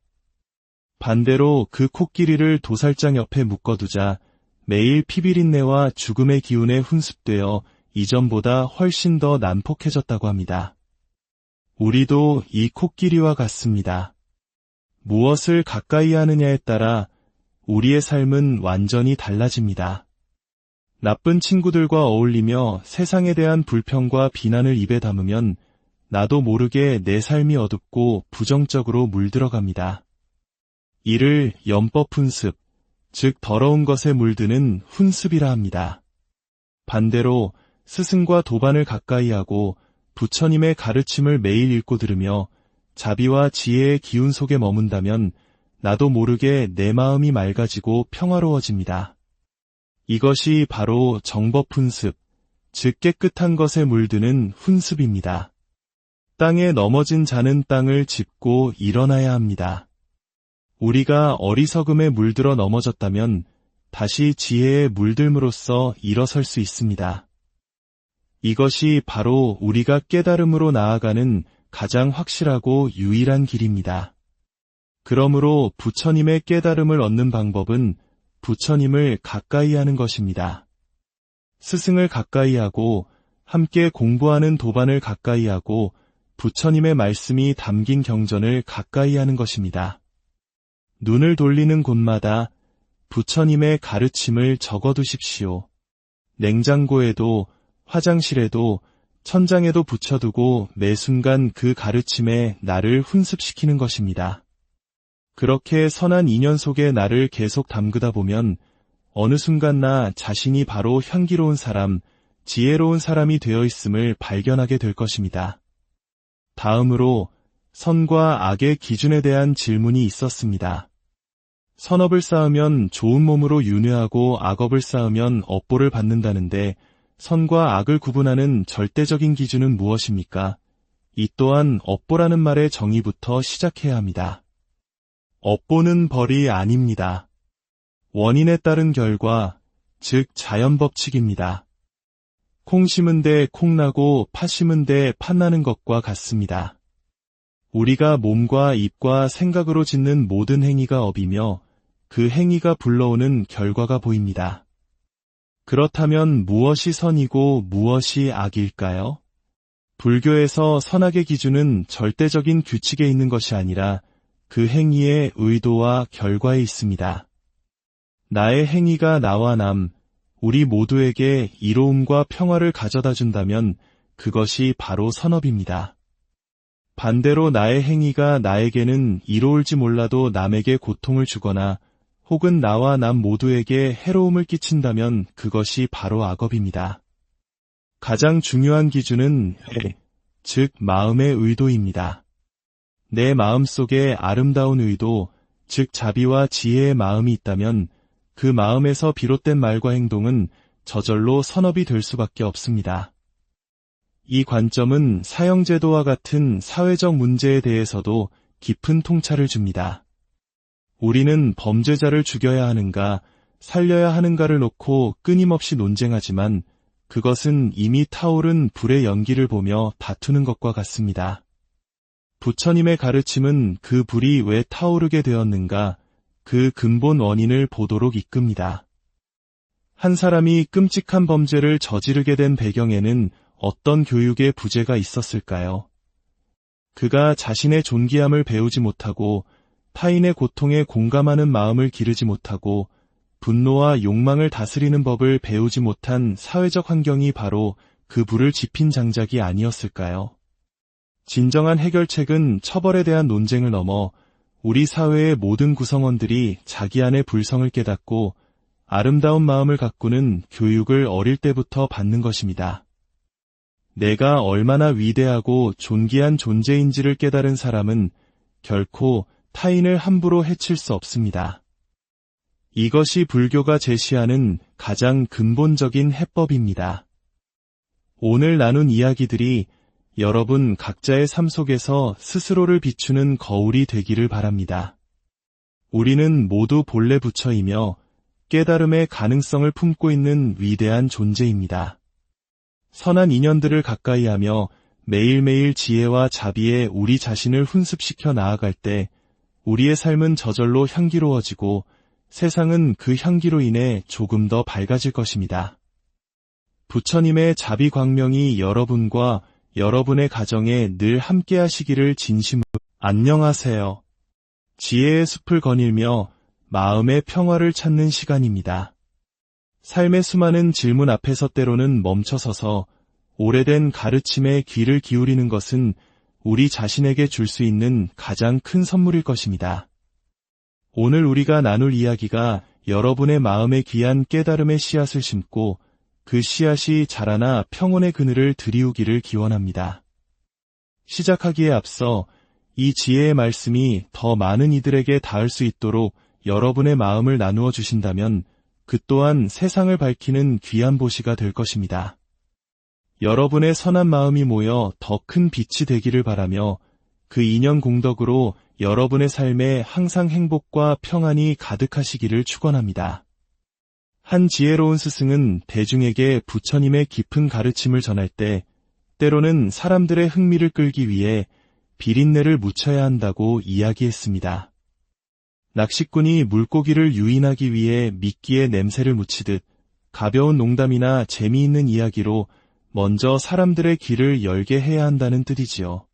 반대로 그 코끼리를 도살장 옆에 묶어두자 매일 피비린내와 죽음의 기운에 훈습되어 이전보다 훨씬 더 난폭해졌다고 합니다. 우리도 이 코끼리와 같습니다. 무엇을 가까이 하느냐에 따라 우리의 삶은 완전히 달라집니다. 나쁜 친구들과 어울리며 세상에 대한 불평과 비난을 입에 담으면 나도 모르게 내 삶이 어둡고 부정적으로 물들어갑니다. 이를 염법 훈습, 즉 더러운 것에 물드는 훈습이라 합니다. 반대로 스승과 도반을 가까이 하고 부처님의 가르침을 매일 읽고 들으며 자비와 지혜의 기운 속에 머문다면 나도 모르게 내 마음이 맑아지고 평화로워집니다. 이것이 바로 정법 훈습, 즉 깨끗한 것에 물드는 훈습입니다. 땅에 넘어진 자는 땅을 짚고 일어나야 합니다. 우리가 어리석음에 물들어 넘어졌다면 다시 지혜에 물들므로써 일어설 수 있습니다. 이것이 바로 우리가 깨달음으로 나아가는 가장 확실하고 유일한 길입니다. 그러므로 부처님의 깨달음을 얻는 방법은 부처님을 가까이 하는 것입니다. 스승을 가까이 하고 함께 공부하는 도반을 가까이 하고 부처님의 말씀이 담긴 경전을 가까이 하는 것입니다. 눈을 돌리는 곳마다 부처님의 가르침을 적어두십시오. 냉장고에도 화장실에도 천장에도 붙여두고 매 순간 그 가르침에 나를 훈습시키는 것입니다. 그렇게 선한 인연 속에 나를 계속 담그다 보면 어느 순간 나 자신이 바로 향기로운 사람, 지혜로운 사람이 되어 있음을 발견하게 될 것입니다. 다음으로 선과 악의 기준에 대한 질문이 있었습니다. 선업을 쌓으면 좋은 몸으로 윤회하고 악업을 쌓으면 업보를 받는다는데 선과 악을 구분하는 절대적인 기준은 무엇입니까? 이 또한 업보라는 말의 정의부터 시작해야 합니다. 업보는 벌이 아닙니다. 원인에 따른 결과, 즉 자연법칙입니다. 콩 심은 데 콩 나고 팥 심은 데 팥 나는 것과 같습니다. 우리가 몸과 입과 생각으로 짓는 모든 행위가 업이며 그 행위가 불러오는 결과가 보입니다. 그렇다면 무엇이 선이고 무엇이 악일까요? 불교에서 선악의 기준은 절대적인 규칙에 있는 것이 아니라 그 행위의 의도와 결과에 있습니다. 나의 행위가 나와 남, 우리 모두에게 이로움과 평화를 가져다 준다면 그것이 바로 선업입니다. 반대로 나의 행위가 나에게는 이로울지 몰라도 남에게 고통을 주거나 혹은 나와 남 모두에게 해로움을 끼친다면 그것이 바로 악업입니다. 가장 중요한 기준은 즉 마음의 의도입니다. 내 마음속에 아름다운 의도, 즉 자비와 지혜의 마음이 있다면 그 마음에서 비롯된 말과 행동은 저절로 선업이 될 수밖에 없습니다. 이 관점은 사형제도와 같은 사회적 문제에 대해서도 깊은 통찰을 줍니다. 우리는 범죄자를 죽여야 하는가, 살려야 하는가를 놓고 끊임없이 논쟁하지만 그것은 이미 타오른 불의 연기를 보며 다투는 것과 같습니다. 부처님의 가르침은 그 불이 왜 타오르게 되었는가, 그 근본 원인을 보도록 이끕니다. 한 사람이 끔찍한 범죄를 저지르게 된 배경에는 어떤 교육의 부재가 있었을까요? 그가 자신의 존귀함을 배우지 못하고 타인의 고통에 공감하는 마음을 기르지 못하고 분노와 욕망을 다스리는 법을 배우지 못한 사회적 환경이 바로 그 불을 지핀 장작이 아니었을까요? 진정한 해결책은 처벌에 대한 논쟁을 넘어 우리 사회의 모든 구성원들이 자기 안의 불성을 깨닫고 아름다운 마음을 가꾸는 교육을 어릴 때부터 받는 것입니다. 내가 얼마나 위대하고 존귀한 존재인지를 깨달은 사람은 결코 타인을 함부로 해칠 수 없습니다. 이것이 불교가 제시하는 가장 근본적인 해법입니다. 오늘 나눈 이야기들이 여러분 각자의 삶 속에서 스스로를 비추는 거울이 되기를 바랍니다. 우리는 모두 본래 부처이며 깨달음의 가능성을 품고 있는 위대한 존재입니다. 선한 인연들을 가까이하며 매일매일 지혜와 자비에 우리 자신을 훈습시켜 나아갈 때 우리의 삶은 저절로 향기로워지고 세상은 그 향기로 인해 조금 더 밝아질 것입니다. 부처님의 자비 광명이 여러분과 여러분의 가정에 늘 함께 하시기를 진심으로 안녕하세요. 지혜의 숲을 거닐며 마음의 평화를 찾는 시간입니다. 삶의 수많은 질문 앞에서 때로는 멈춰서서 오래된 가르침에 귀를 기울이는 것은 우리 자신에게 줄 수 있는 가장 큰 선물일 것입니다. 오늘 우리가 나눌 이야기가 여러분의 마음에 귀한 깨달음의 씨앗을 심고 그 씨앗이 자라나 평온의 그늘을 들이우기를 기원합니다. 시작하기에 앞서 이 지혜의 말씀이 더 많은 이들에게 닿을 수 있도록 여러분의 마음을 나누어 주신다면 그 또한 세상을 밝히는 귀한 보시가 될 것입니다. 여러분의 선한 마음이 모여 더 큰 빛이 되기를 바라며 그 인연 공덕으로 여러분의 삶에 항상 행복과 평안이 가득하시기를 축원합니다. 한 지혜로운 스승은 대중에게 부처님의 깊은 가르침을 전할 때 때로는 사람들의 흥미를 끌기 위해 비린내를 묻혀야 한다고 이야기했습니다. 낚시꾼이 물고기를 유인하기 위해 미끼에 냄새를 묻히듯 가벼운 농담이나 재미있는 이야기로 먼저 사람들의 귀를 열게 해야 한다는 뜻이지요.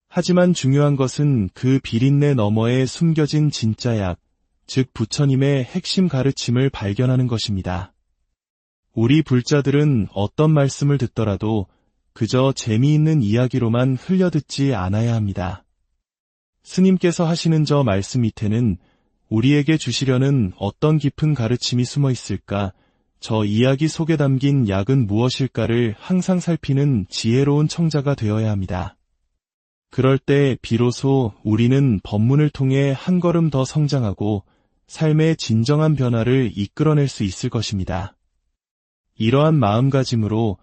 하지만 중요한 것은 그 비린내 너머에 숨겨진 진짜 약, 즉 부처님의 핵심 가르침을 발견하는 것입니다. 우리 불자들은 어떤 말씀을 듣더라도 그저 재미있는 이야기로만 흘려듣지 않아야 합니다. 스님께서 하시는 저 말씀 밑에는 우리에게 주시려는 어떤 깊은 가르침이 숨어 있을까, 저 이야기 속에 담긴 약은 무엇일까를 항상 살피는 지혜로운 청자가 되어야 합니다. 그럴 때 비로소 우리는 법문을 통해 한 걸음 더 성장하고 삶의 진정한 변화를 이끌어낼 수 있을 것입니다. 이러한 마음가짐으로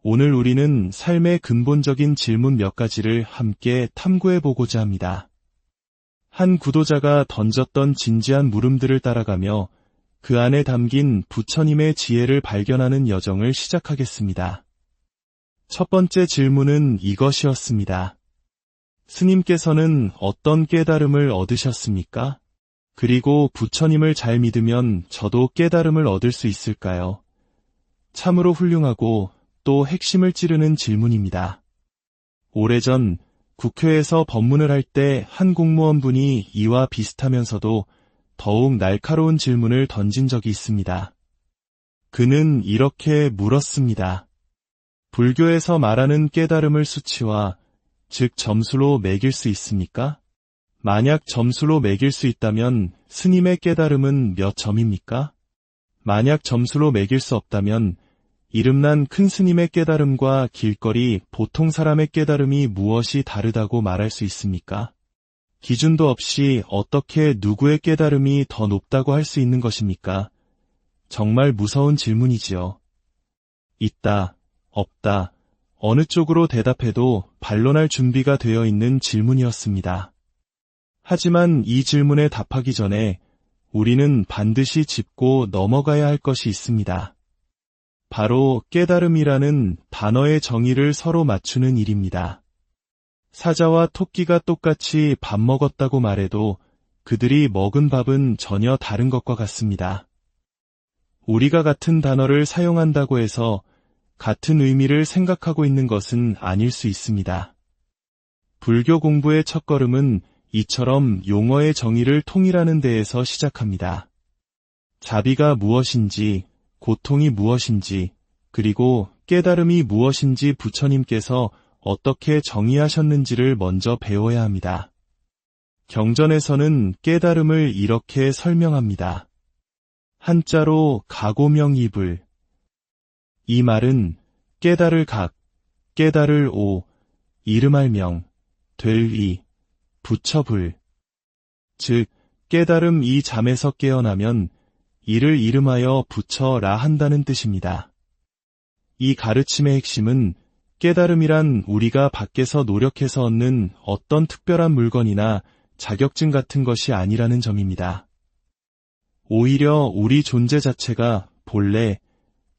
오늘 우리는 삶의 근본적인 질문 몇 가지를 함께 탐구해보고자 합니다. 한 구도자가 던졌던 진지한 물음들을 따라가며 그 안에 담긴 부처님의 지혜를 발견하는 여정을 시작하겠습니다. 첫 번째 질문은 이것이었습니다. 스님께서는 어떤 깨달음을 얻으셨습니까? 그리고 부처님을 잘 믿으면 저도 깨달음을 얻을 수 있을까요? 참으로 훌륭하고 또 핵심을 찌르는 질문입니다. 오래전 국회에서 법문을 할 때 한 공무원분이 이와 비슷하면서도 더욱 날카로운 질문을 던진 적이 있습니다. 그는 이렇게 물었습니다. 불교에서 말하는 깨달음을 수치화, 즉 점수로 매길 수 있습니까? 만약 점수로 매길 수 있다면 스님의 깨달음은 몇 점입니까? 만약 점수로 매길 수 없다면 이름난 큰 스님의 깨달음과 길거리 보통 사람의 깨달음이 무엇이 다르다고 말할 수 있습니까? 기준도 없이 어떻게 누구의 깨달음이 더 높다고 할 수 있는 것입니까? 정말 무서운 질문이지요. 있다, 없다, 어느 쪽으로 대답해도 반론할 준비가 되어 있는 질문이었습니다. 하지만 이 질문에 답하기 전에 우리는 반드시 짚고 넘어가야 할 것이 있습니다. 바로 깨달음이라는 단어의 정의를 서로 맞추는 일입니다. 사자와 토끼가 똑같이 밥 먹었다고 말해도 그들이 먹은 밥은 전혀 다른 것과 같습니다. 우리가 같은 단어를 사용한다고 해서 같은 의미를 생각하고 있는 것은 아닐 수 있습니다. 불교 공부의 첫걸음은 이처럼 용어의 정의를 통일하는 데에서 시작합니다. 자비가 무엇인지, 고통이 무엇인지, 그리고 깨달음이 무엇인지 부처님께서 어떻게 정의하셨는지를 먼저 배워야 합니다. 경전에서는 깨달음을 이렇게 설명합니다. 한자로 가고명이불. 이 말은 깨달을 각, 깨달을 오, 이름할 명, 될 이, 부처불. 즉 깨달음 이 잠에서 깨어나면 이를 이름하여 부처라 한다는 뜻입니다. 이 가르침의 핵심은 깨달음이란 우리가 밖에서 노력해서 얻는 어떤 특별한 물건이나 자격증 같은 것이 아니라는 점입니다. 오히려 우리 존재 자체가 본래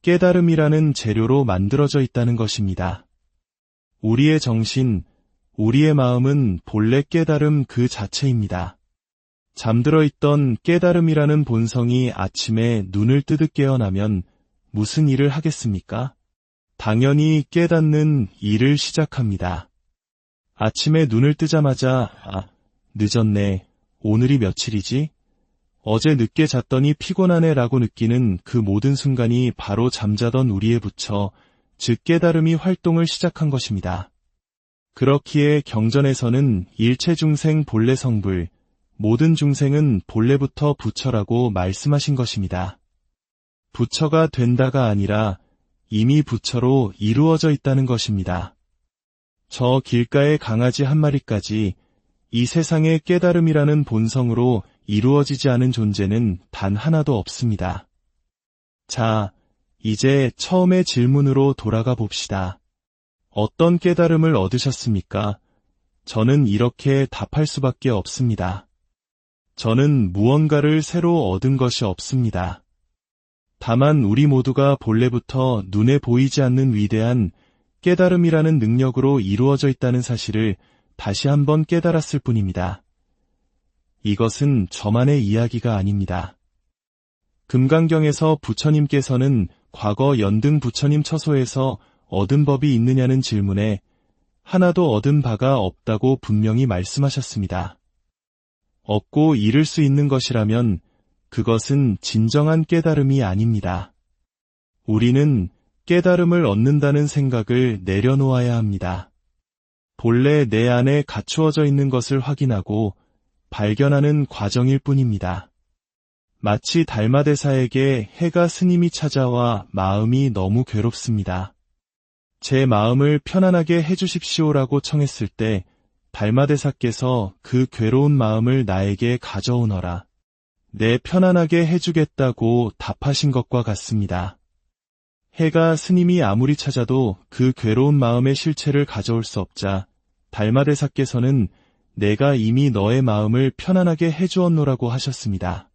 깨달음이라는 재료로 만들어져 있다는 것입니다. 우리의 정신, 우리의 마음은 본래 깨달음 그 자체입니다. 잠들어 있던 깨달음이라는 본성이 아침에 눈을 뜨듯 깨어나면 무슨 일을 하겠습니까? 당연히 깨닫는 일을 시작합니다. 아침에 눈을 뜨자마자 늦었네. 오늘이 며칠이지? 어제 늦게 잤더니 피곤하네 라고 느끼는 그 모든 순간이 바로 잠자던 우리의 부처, 즉 깨달음이 활동을 시작한 것입니다. 그렇기에 경전에서는 일체 중생 본래 성불, 모든 중생은 본래부터 부처라고 말씀하신 것입니다. 부처가 된다가 아니라 이미 부처로 이루어져 있다는 것입니다. 저 길가의 강아지 한 마리까지 이 세상의 깨달음이라는 본성으로 이루어지지 않은 존재는 단 하나도 없습니다. 자, 이제 처음의 질문으로 돌아가 봅시다. 어떤 깨달음을 얻으셨습니까? 저는 이렇게 답할 수밖에 없습니다. 저는 무언가를 새로 얻은 것이 없습니다. 다만 우리 모두가 본래부터 눈에 보이지 않는 위대한 깨달음이라는 능력으로 이루어져 있다는 사실을 다시 한번 깨달았을 뿐입니다. 이것은 저만의 이야기가 아닙니다. 금강경에서 부처님께서는 과거 연등 부처님 처소에서 얻은 법이 있느냐는 질문에 하나도 얻은 바가 없다고 분명히 말씀하셨습니다. 얻고 이룰 수 있는 것이라면 그것은 진정한 깨달음이 아닙니다. 우리는 깨달음을 얻는다는 생각을 내려놓아야 합니다. 본래 내 안에 갖추어져 있는 것을 확인하고 발견하는 과정일 뿐입니다. 마치 달마대사에게 해가 스님이 찾아와 마음이 너무 괴롭습니다. 제 마음을 편안하게 해주십시오라고 청했을 때 달마대사께서 그 괴로운 마음을 나에게 가져오너라. 내 편안하게 해주겠다고 답하신 것과 같습니다. 해가 스님이 아무리 찾아도 그 괴로운 마음의 실체를 가져올 수 없자 달마대사께서는 내가 이미 너의 마음을 편안하게 해주었노라고 하셨습니다.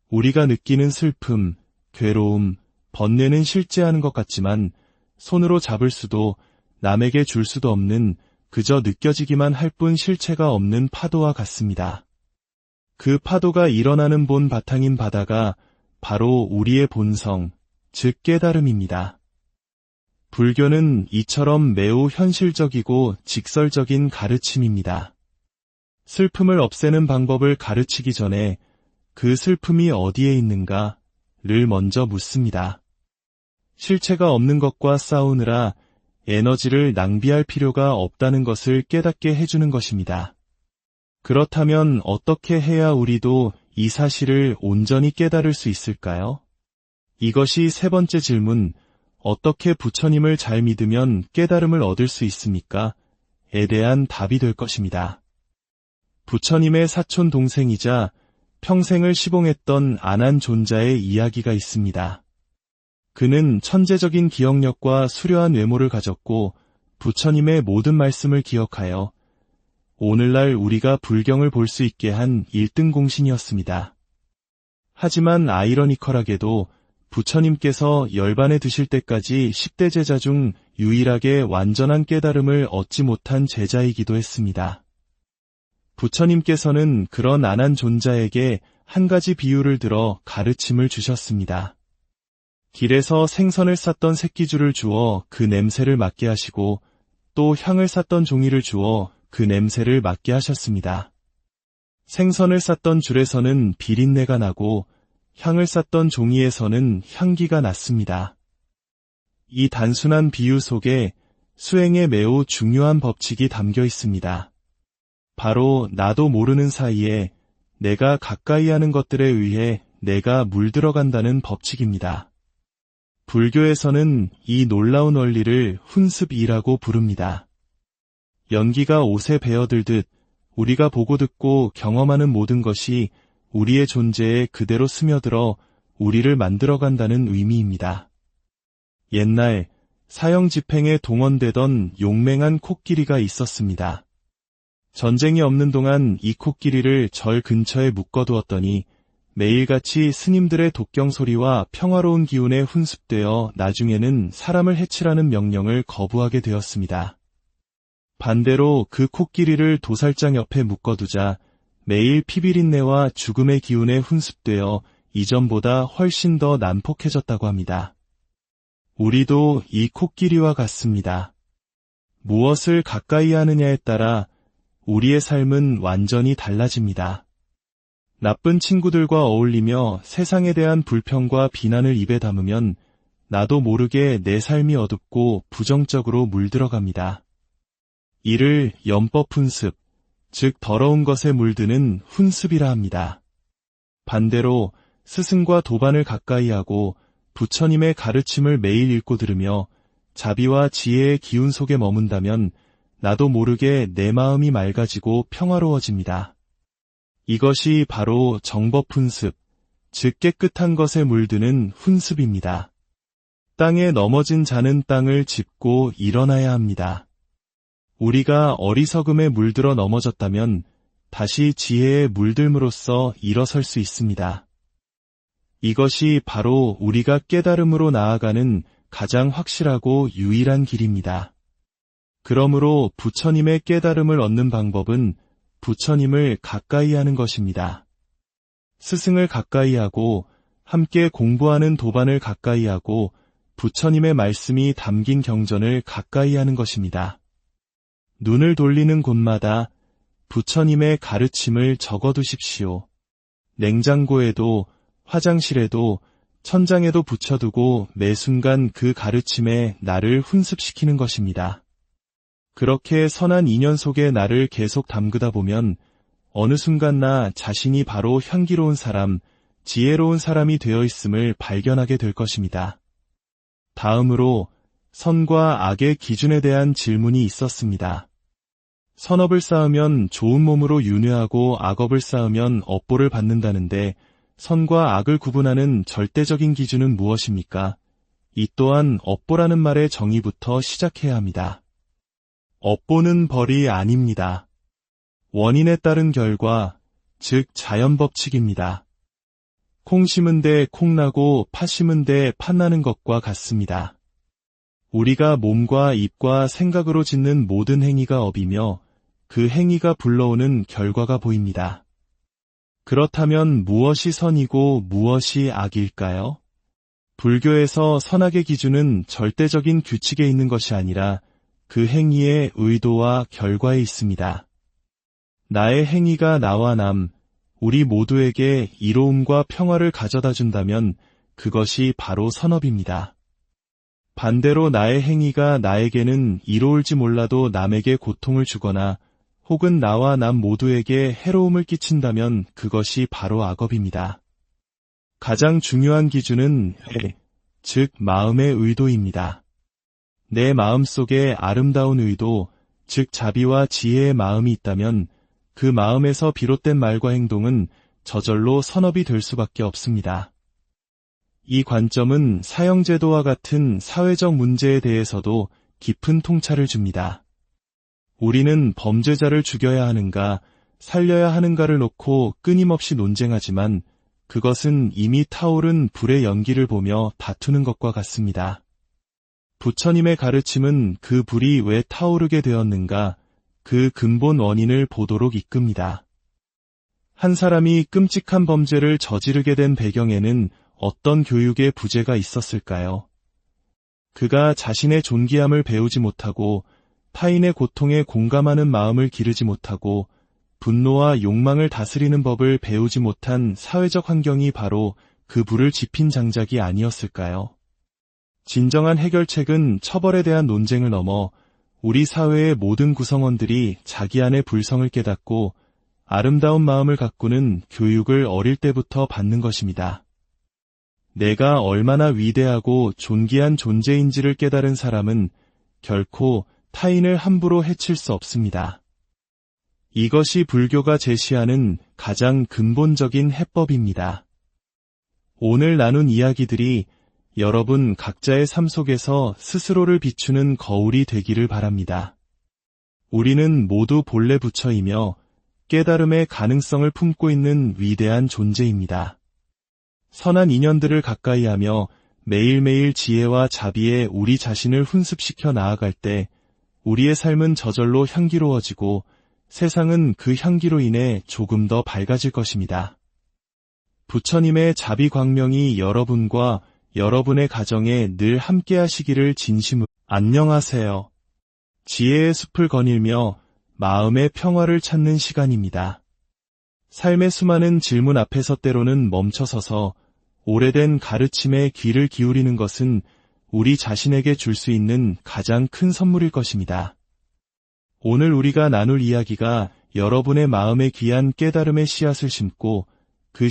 우리가 느끼는 슬픔, 괴로움, 번뇌는 실제하는 것 같지만 손으로 잡을 수도 남에게 줄 수도 없는 그저 느껴지기만 할 뿐 실체가 없는 파도와 같습니다. 그 파도가 일어나는 본 바탕인 바다가 바로 우리의 본성, 즉 깨달음입니다. 불교는 이처럼 매우 현실적이고 직설적인 가르침입니다. 슬픔을 없애는 방법을 가르치기 전에 그 슬픔이 어디에 있는가를 먼저 묻습니다. 실체가 없는 것과 싸우느라 에너지를 낭비할 필요가 없다는 것을 깨닫게 해주는 것입니다. 그렇다면 어떻게 해야 우리도 이 사실을 온전히 깨달을 수 있을까요? 이것이 세 번째 질문, 어떻게 부처님을 잘 믿으면 깨달음을 얻을 수 있습니까? 에 대한 답이 될 것입니다. 부처님의 사촌 동생이자 평생을 시봉했던 아난존자의 이야기가 있습니다. 그는 천재적인 기억력과 수려한 외모를 가졌고 부처님의 모든 말씀을 기억하여 오늘날 우리가 불경을 볼 수 있게 한 1등 공신이었습니다. 하지만 아이러니컬하게도 부처님께서 열반에 드실 때까지 10대 제자 중 유일하게 완전한 깨달음을 얻지 못한 제자이기도 했습니다. 부처님께서는 그런 아난존자에게 한 가지 비유를 들어 가르침을 주셨습니다. 길에서 생선을 쌌던 새끼줄을 주어 그 냄새를 맡게 하시고 또 향을 쌌던 종이를 주어 그 냄새를 맡게 하셨습니다. 생선을 쌌던 줄에서는 비린내가 나고 향을 쌌던 종이에서는 향기가 났습니다. 이 단순한 비유 속에 수행에 매우 중요한 법칙이 담겨 있습니다. 바로 나도 모르는 사이에 내가 가까이 하는 것들에 의해 내가 물들어간다는 법칙입니다. 불교에서는 이 놀라운 원리를 훈습이라고 부릅니다. 연기가 옷에 배어들듯 우리가 보고 듣고 경험하는 모든 것이 우리의 존재에 그대로 스며들어 우리를 만들어간다는 의미입니다. 옛날 사형 집행에 동원되던 용맹한 코끼리가 있었습니다. 전쟁이 없는 동안 이 코끼리를 절 근처에 묶어두었더니 매일같이 스님들의 독경 소리와 평화로운 기운에 훈습되어 나중에는 사람을 해치라는 명령을 거부하게 되었습니다. 반대로 그 코끼리를 도살장 옆에 묶어두자 매일 피비린내와 죽음의 기운에 훈습되어 이전보다 훨씬 더 난폭해졌다고 합니다. 우리도 이 코끼리와 같습니다. 무엇을 가까이 하느냐에 따라 우리의 삶은 완전히 달라집니다. 나쁜 친구들과 어울리며 세상에 대한 불평과 비난을 입에 담으면 나도 모르게 내 삶이 어둡고 부정적으로 물들어갑니다. 이를 염법 훈습, 즉 더러운 것에 물드는 훈습이라 합니다. 반대로 스승과 도반을 가까이 하고 부처님의 가르침을 매일 읽고 들으며 자비와 지혜의 기운 속에 머문다면 나도 모르게 내 마음이 맑아지고 평화로워집니다. 이것이 바로 정법 훈습, 즉 깨끗한 것에 물드는 훈습입니다. 땅에 넘어진 자는 땅을 짚고 일어나야 합니다. 우리가 어리석음에 물들어 넘어졌다면 다시 지혜에 물들므로써 일어설 수 있습니다. 이것이 바로 우리가 깨달음으로 나아가는 가장 확실하고 유일한 길입니다. 그러므로 부처님의 깨달음을 얻는 방법은 부처님을 가까이 하는 것입니다. 스승을 가까이 하고 함께 공부하는 도반을 가까이 하고 부처님의 말씀이 담긴 경전을 가까이 하는 것입니다. 눈을 돌리는 곳마다 부처님의 가르침을 적어두십시오. 냉장고에도 화장실에도 천장에도 붙여두고 매 순간 그 가르침에 나를 훈습시키는 것입니다. 그렇게 선한 인연 속에 나를 계속 담그다 보면 어느 순간 나 자신이 바로 향기로운 사람, 지혜로운 사람이 되어 있음을 발견하게 될 것입니다. 다음으로 선과 악의 기준에 대한 질문이 있었습니다. 선업을 쌓으면 좋은 몸으로 윤회하고 악업을 쌓으면 업보를 받는다는데 선과 악을 구분하는 절대적인 기준은 무엇입니까? 이 또한 업보라는 말의 정의부터 시작해야 합니다. 업보는 벌이 아닙니다. 원인에 따른 결과, 즉 자연법칙입니다. 콩 심은 데 콩 나고 팥 심은 데 팥 나는 것과 같습니다. 우리가 몸과 입과 생각으로 짓는 모든 행위가 업이며 그 행위가 불러오는 결과가 보입니다. 그렇다면 무엇이 선이고 무엇이 악일까요? 불교에서 선악의 기준은 절대적인 규칙에 있는 것이 아니라 그 행위의 의도와 결과에 있습니다. 나의 행위가 나와 남, 우리 모두에게 이로움과 평화를 가져다 준다면 그것이 바로 선업입니다. 반대로 나의 행위가 나에게는 이로울지 몰라도 남에게 고통을 주거나 혹은 나와 남 모두에게 해로움을 끼친다면 그것이 바로 악업입니다. 가장 중요한 기준은 즉 마음의 의도입니다. 내 마음 속에 아름다운 의도, 즉 자비와 지혜의 마음이 있다면 그 마음에서 비롯된 말과 행동은 저절로 선업이 될 수밖에 없습니다. 이 관점은 사형제도와 같은 사회적 문제에 대해서도 깊은 통찰을 줍니다. 우리는 범죄자를 죽여야 하는가, 살려야 하는가를 놓고 끊임없이 논쟁하지만 그것은 이미 타오른 불의 연기를 보며 다투는 것과 같습니다. 부처님의 가르침은 그 불이 왜 타오르게 되었는가, 그 근본 원인을 보도록 이끕니다. 한 사람이 끔찍한 범죄를 저지르게 된 배경에는 어떤 교육의 부재가 있었을까요? 그가 자신의 존귀함을 배우지 못하고 타인의 고통에 공감하는 마음을 기르지 못하고 분노와 욕망을 다스리는 법을 배우지 못한 사회적 환경이 바로 그 불을 지핀 장작이 아니었을까요? 진정한 해결책은 처벌에 대한 논쟁을 넘어 우리 사회의 모든 구성원들이 자기 안의 불성을 깨닫고 아름다운 마음을 가꾸는 교육을 어릴 때부터 받는 것입니다. 내가 얼마나 위대하고 존귀한 존재인지를 깨달은 사람은 결코 타인을 함부로 해칠 수 없습니다. 이것이 불교가 제시하는 가장 근본적인 해법입니다. 오늘 나눈 이야기들이 여러분 각자의 삶 속에서 스스로를 비추는 거울이 되기를 바랍니다. 우리는 모두 본래 부처이며 깨달음의 가능성을 품고 있는 위대한 존재입니다. 선한 인연들을 가까이 하며 매일매일 지혜와 자비에 우리 자신을 훈습시켜 나아갈 때 우리의 삶은 저절로 향기로워지고 세상은 그 향기로 인해 조금 더 밝아질 것입니다. 부처님의 자비 광명이 여러분과 여러분의 가정에 늘 함께 하시기를 진심으로. 안녕하세요. 지혜의 숲을 거닐며 마음의 평화를 찾는 시간입니다. 삶의 수많은 질문 앞에서 때로는 멈춰서서 오래된 가르침에 귀를 기울이는 것은 우리 자신에게 줄 수 있는 가장 큰 선물일 것입니다. 오늘 우리가 나눌 이야기가 여러분의 마음에 귀한 깨달음의 씨앗을 심고 그